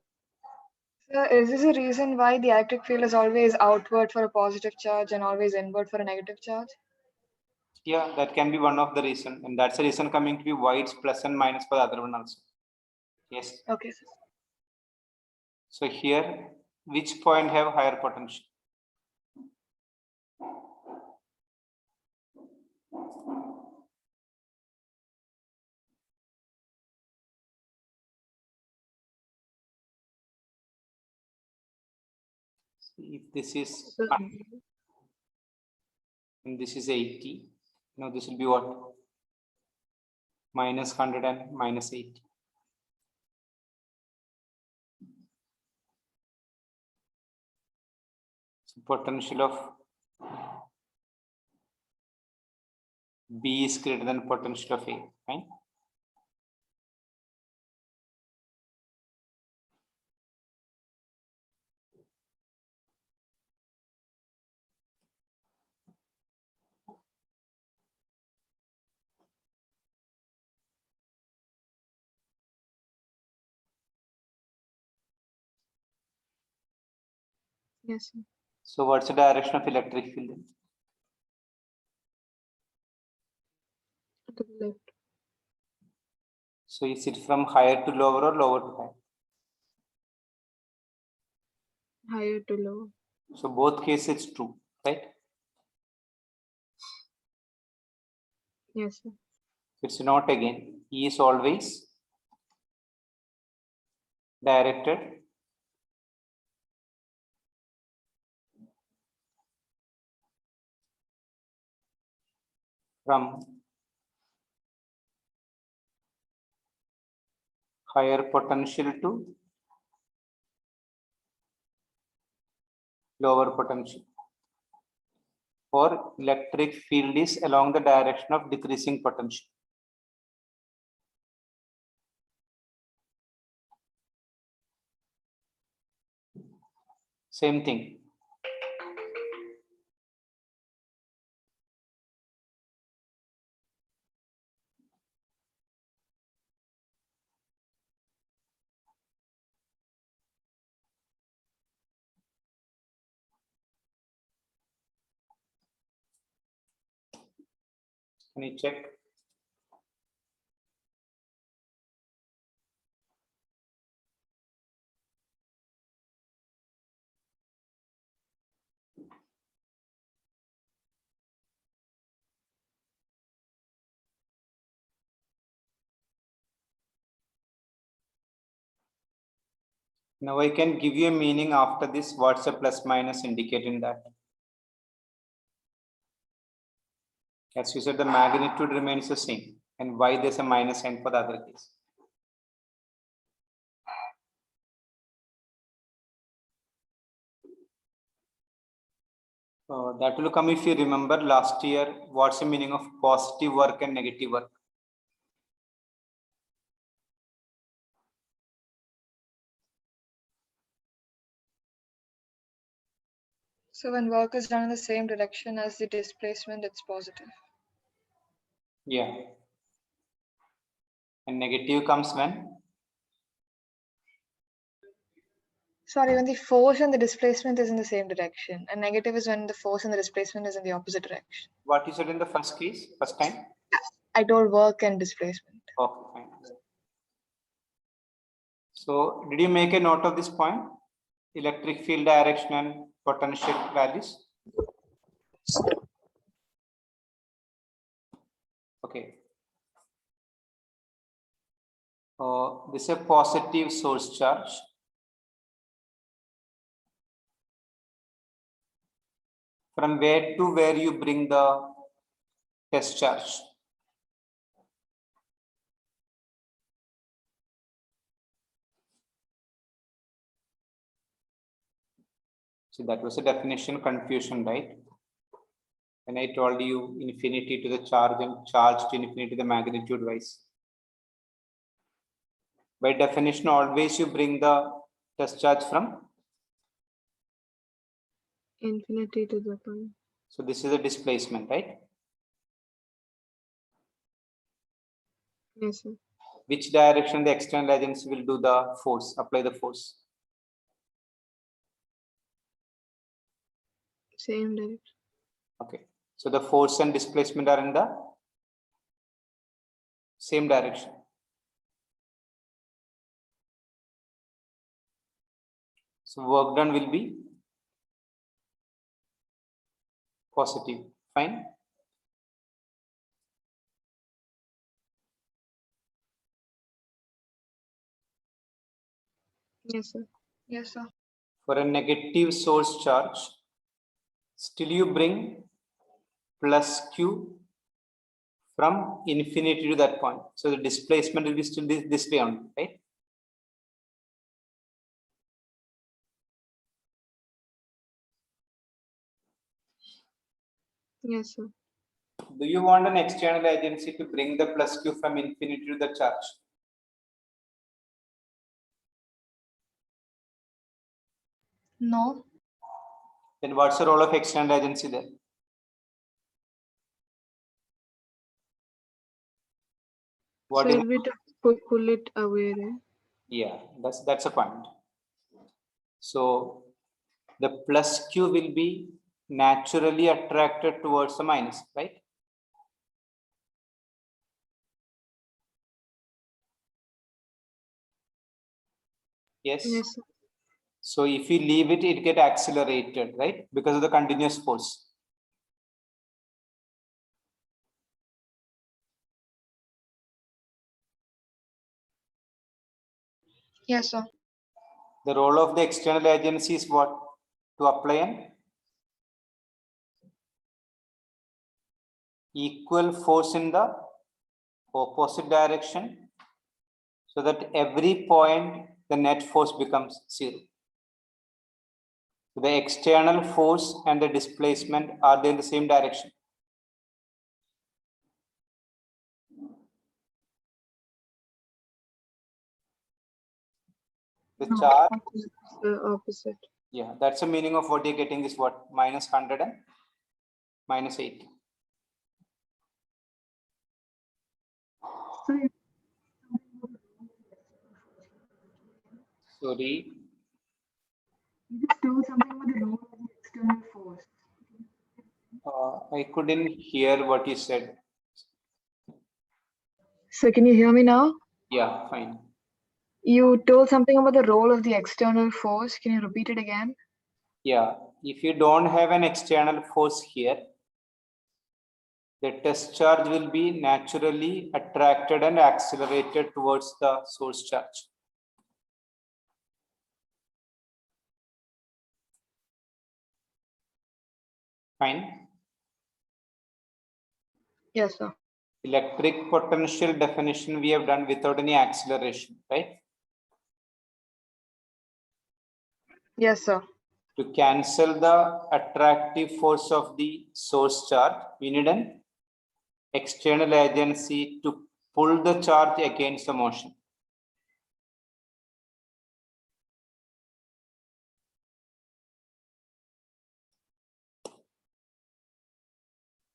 So is this a reason why the electric field is always outward for a positive charge and always inward for a negative charge? Yeah, that can be one of the reason, and that's the reason coming to be why it's plus and minus for the other one also. Yes. Okay, sir. So here, which point have higher potential? If this is So, and this is 80, now this will be what? Minus 100 and minus 80. So potential of B is greater than potential of A, right? yes, sir. So what's the direction of electric field then? To the left. So is it from higher to lower or lower to higher? Higher to lower. So both cases it's true, right? Yes, sir. It's not again. E is always directed from higher potential to lower potential, or electric field is along the direction of decreasing potential. Same thing. Can you check? Now I can give you a meaning after this. What's a plus minus indicating that? As you said, the magnitude remains the same. And why there's a minus sign for the other case? That will come if you remember last year. What's the meaning of positive work and negative work? So when work is done in the same direction as the displacement, it's positive. Yeah. And negative comes when? Sorry, when the force and the displacement is in the same direction, and negative is when the force and the displacement is in the opposite direction. What you said in the first case, first time? I told work and displacement. Okay, fine. So did you make a note of this point? Electric field direction and potential values? Okay. This is a positive source charge. From where to where you bring the test charge? So that was a definition confusion, right? And I told you infinity to the charge and charge to infinity the magnitude wise. By definition, always you bring the test charge from? Infinity to the point. So this is a displacement, right? Yes, sir. Which direction the external agency will do the force, apply the force? Same direction. Okay. So the force and displacement are in the same direction. So work done will be positive. Fine. Yes, sir. Yes, sir. For a negative source charge, still you bring plus q from infinity to that point. So the displacement will be still this way only, right? Yes, sir. Do you want an external agency to bring the plus q from infinity to the charge? No. Then what's the role of external agency there? What So is it'll be to pull it away, right? Yeah, that's a point. So the plus q will be naturally attracted towards the minus, right? Yes. Yes, sir. So if you leave it, it get accelerated, right? Because of the continuous force. Yes, sir. The role of the external agency is what? To apply an equal force in the opposite direction, so that every point the net force becomes 0. So the external force and the displacement are they in the same direction? The No, charge, the opposite. yeah, that's the meaning of what you're getting is what? -100 and -80. Sorry, You just told something about the role of the external force. I couldn't hear what you said. So can you hear me now? Yeah, fine. You told something about the role of the external force. Can you repeat it again? Yeah, if you don't have an external force here, the test charge will be naturally attracted and accelerated towards the source charge. Fine. Yes, sir. Electric potential definition we have done without any acceleration, right? Yes, sir. To cancel the attractive force of the source charge, we need an external agency to pull the charge against the motion.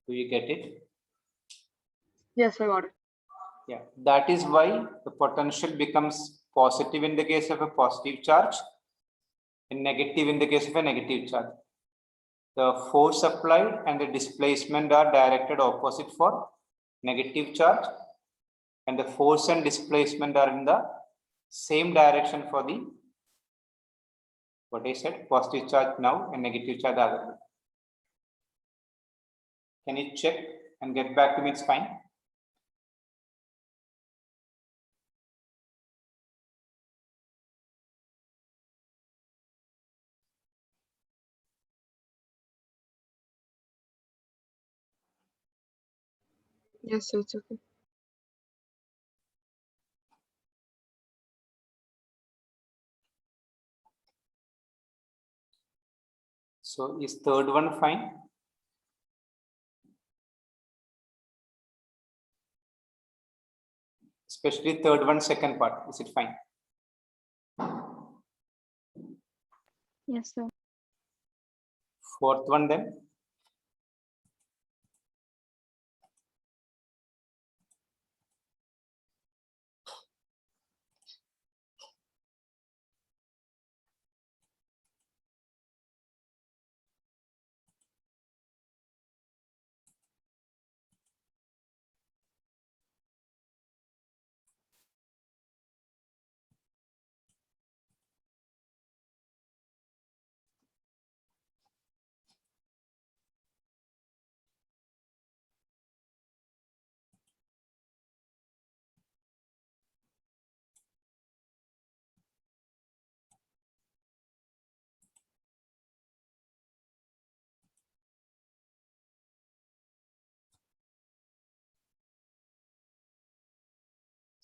Do you get it? Yes, I got it. Yeah, that is why the potential becomes positive in the case of a positive charge and negative in the case of a negative charge. The force applied and the displacement are directed opposite for negative charge, and the force and displacement are in the same direction for the, what I said, positive charge now and negative charge other way. Can you check and get back to me? It's fine. Yes, so it's okay. So is third one fine? Especially third one, second part, is it fine? Yes, sir. Fourth one then?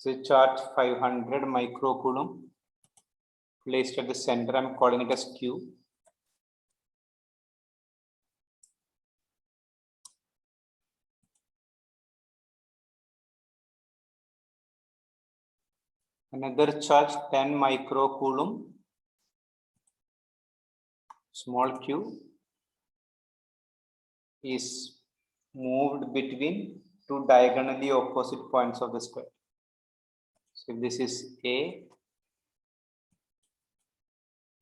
So charge 500 microcoulomb placed at the center. I'm calling it as Q. Another charge 10 microcoulomb, small q, is moved between two diagonally opposite points of the square. So this is A,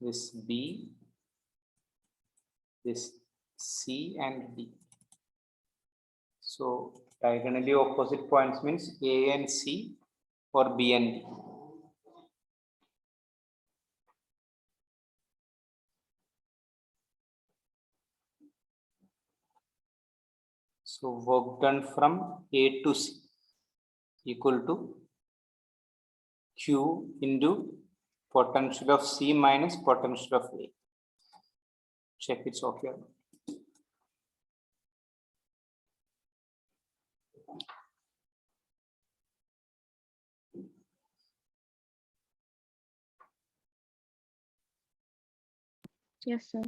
this B, this C and D. So diagonally opposite points means A and C or B and D. So work done from A to C equal to Q into potential of C minus potential of A. Check it's okay. Yes, sir.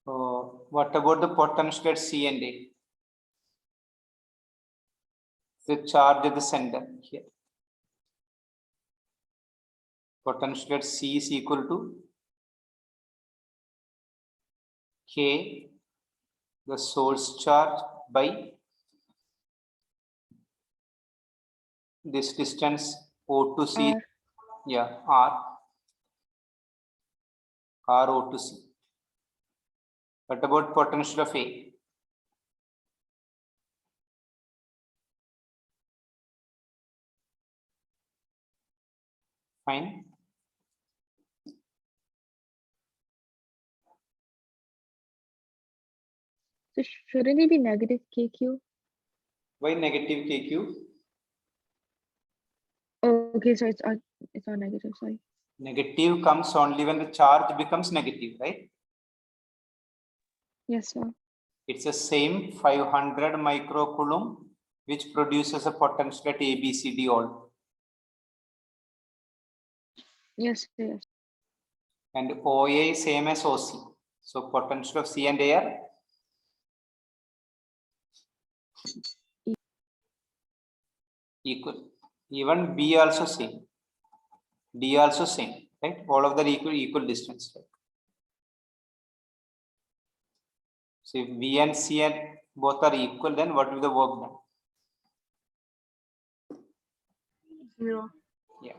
What about the potential at C and A? The charge at the center here. Potential at C is equal to K, the source charge, by this distance O to C. R. Yeah, R O to C. What about potential of A? Fine. So shouldn't it be negative KQ? Why negative KQ? Oh, okay, so it's not negative, sorry. Negative comes only when the charge becomes negative, right? Yes, sir. It's the same 500 microcoulomb which produces a potential at ABCD all. Yes, yes. And OA is same as OC. So potential of C and A are equal. Even B also same. D also same, right? All of them equal distance. Right? So if B and C and both are equal, then what will the work done? 0. Yeah.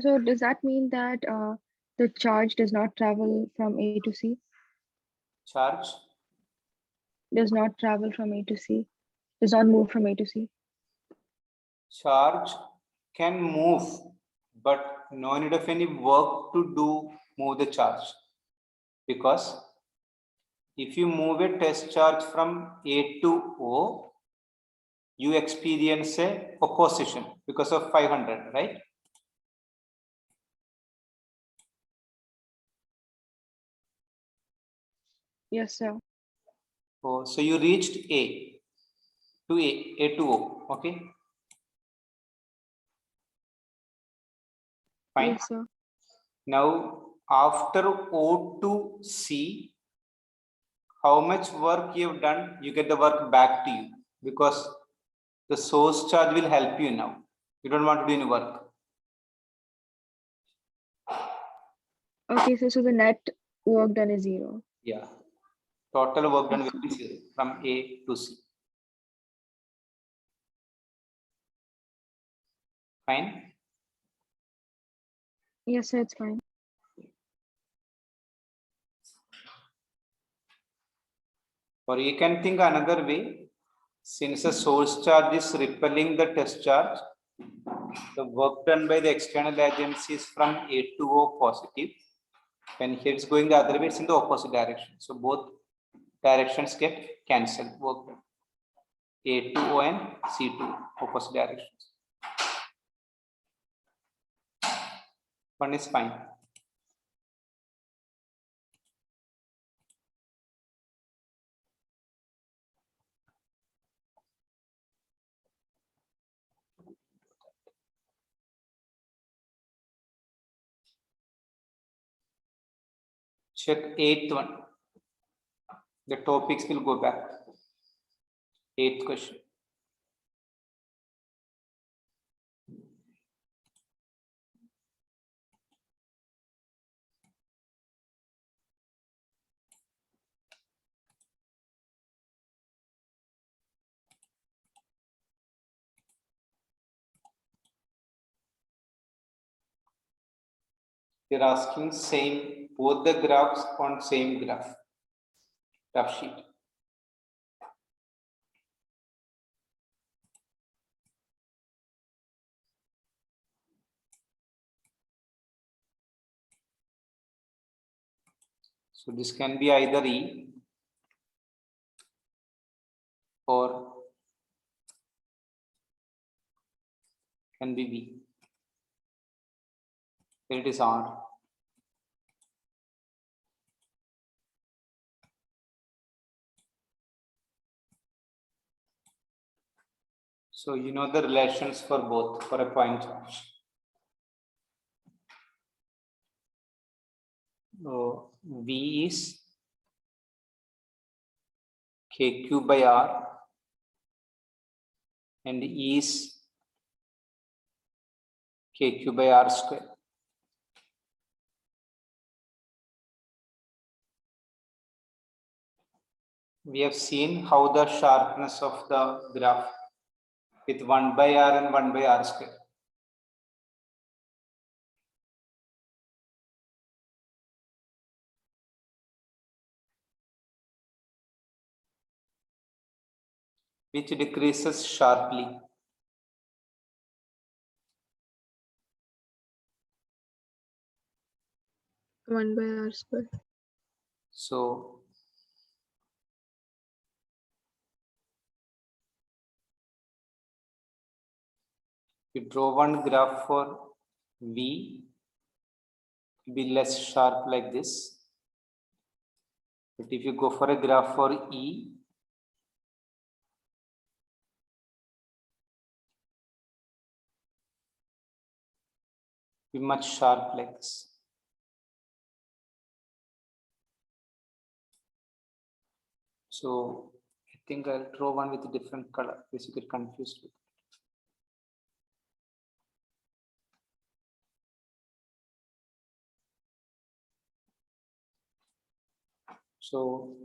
So does that mean that the charge does not travel from A to C? Charge Does not travel from A to C? Does not move from A to C? charge can move, but no need of any work to do move the charge, because if you move a test charge from A to O, you experience a opposition because of 500, right? Yes, sir. Oh, so you reached A to O, okay? Fine. Yes, sir. Now, after O to C, how much work you have done, you get the work back to you, because the source charge will help you now. You don't want to do any work. Okay, so the net work done is 0. Yeah. Total work done will be 0 from A to C. Fine. Yes, sir, it's fine. Or you can think another way. Since the source charge is repelling the test charge, the work done by the external agency is from A to O positive. When here it's going the other way, it's in the opposite direction. So both directions get cancelled. Work done. A to O and C to O, opposite directions. One is fine. Check 8th one. The topics will go back. 8th question. They're asking same, both the graphs on same graph sheet. So this can be either E or can be B. Here it is R. So you know the relations for both for a point charge. V is KQ by R and E is KQ by R square. We have seen how the sharpness of the graph with 1 by R and 1 by R square. Which decreases sharply. One by R square. So you draw one graph for V, be less sharp like this. But if you go for a graph for E, be much sharp like this. So I think I'll draw one with a different color, because you get confused with it. So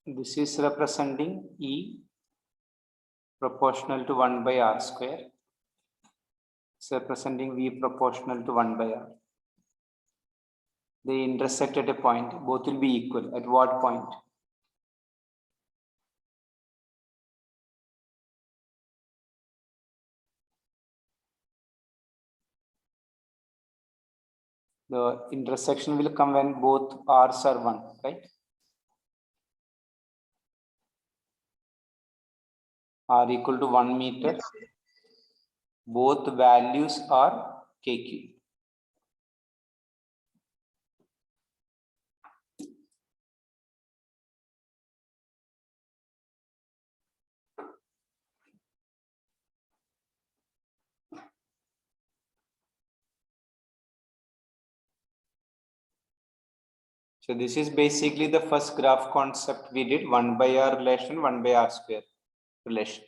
this is representing E proportional to 1 by R square. It's representing V proportional to 1 by R. They intersect at a point, both will be equal. At what point? The intersection will come when both R's are 1, right? R equal to 1 meter. Both values are KQ. So this is basically the first graph concept we did, 1 by R relation, 1 by R square relation.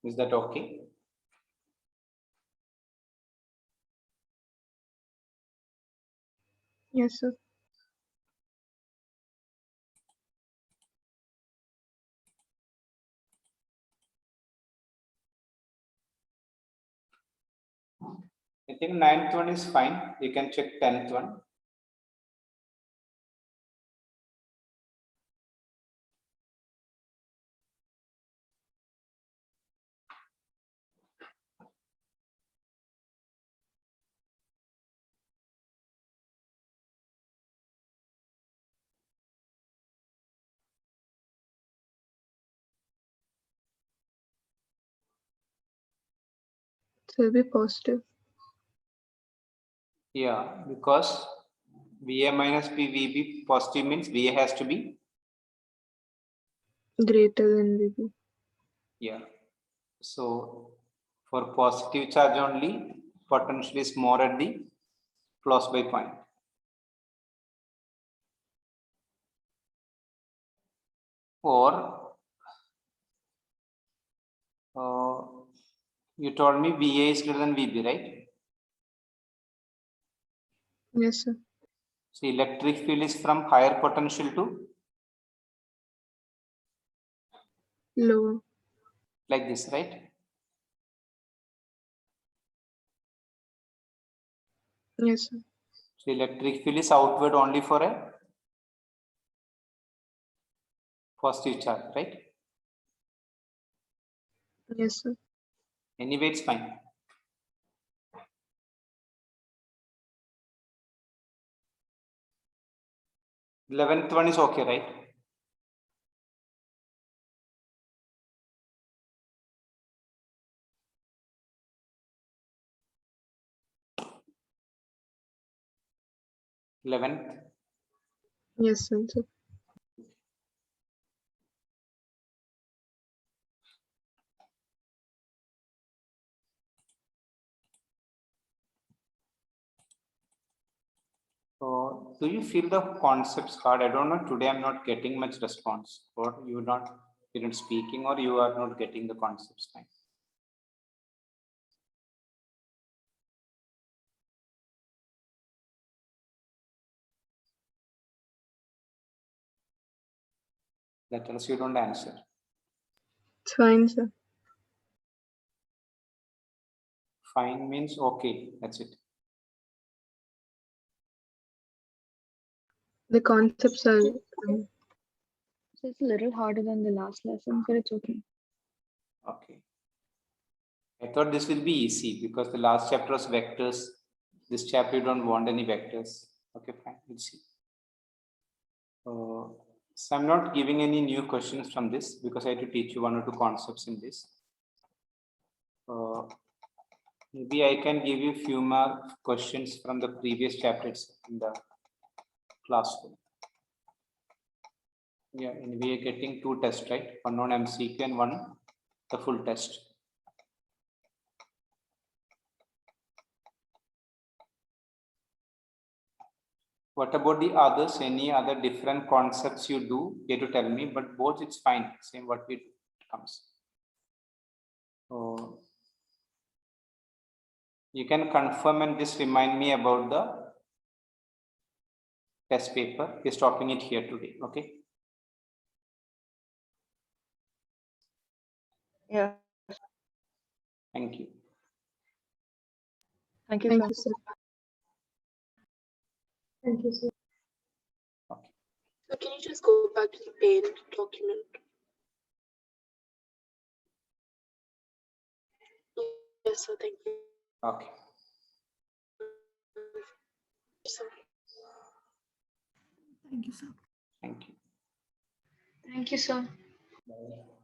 Is that okay? Yes, sir. I think 9th one is fine. You can check 10th one. So it'll be positive. Yeah, because VA minus PVB positive means VA has to be, Greater than VB. yeah. So for positive charge only, potential is more at the close by point. Or you told me VA is greater than VB, right? Yes, sir. So electric field is from higher potential to Lower. like this, right? Yes, sir. So electric field is outward only for a positive charge, right? Yes, sir. Anyway, it's fine. 11th one is okay, right? Eleventh. Yes, sir. do you feel the concepts hard? I don't know. Today I'm not getting much response, or you're not speaking, or you are not getting the concepts fine. That tells you don't answer. It's fine, sir. Fine means okay. That's it. The concepts are fine. So it's a little harder than the last lesson, but it's okay. Okay. I thought this will be easy because the last chapter was vectors. This chapter you don't want any vectors. Okay, fine. We'll see. So I'm not giving any new questions from this because I had to teach you 1 or 2 concepts in this. Maybe I can give you a few more questions from the previous chapters in the classroom. Yeah, and we are getting 2 tests, right? One on MCQ and one the full test. What about the others? Any other different concepts you do? You have to tell me, but both it's fine. Same what we do comes. So you can confirm and just remind me about the test paper. We're stopping it here today. Okay. Yeah. Thank you. Thank you, Thank sir. you, sir. Thank you, sir. Okay. So can you just go back to the paint document? Yes, sir. Thank you. Okay. Sir. Thank you, sir. Thank you. Thank you, sir. Bye.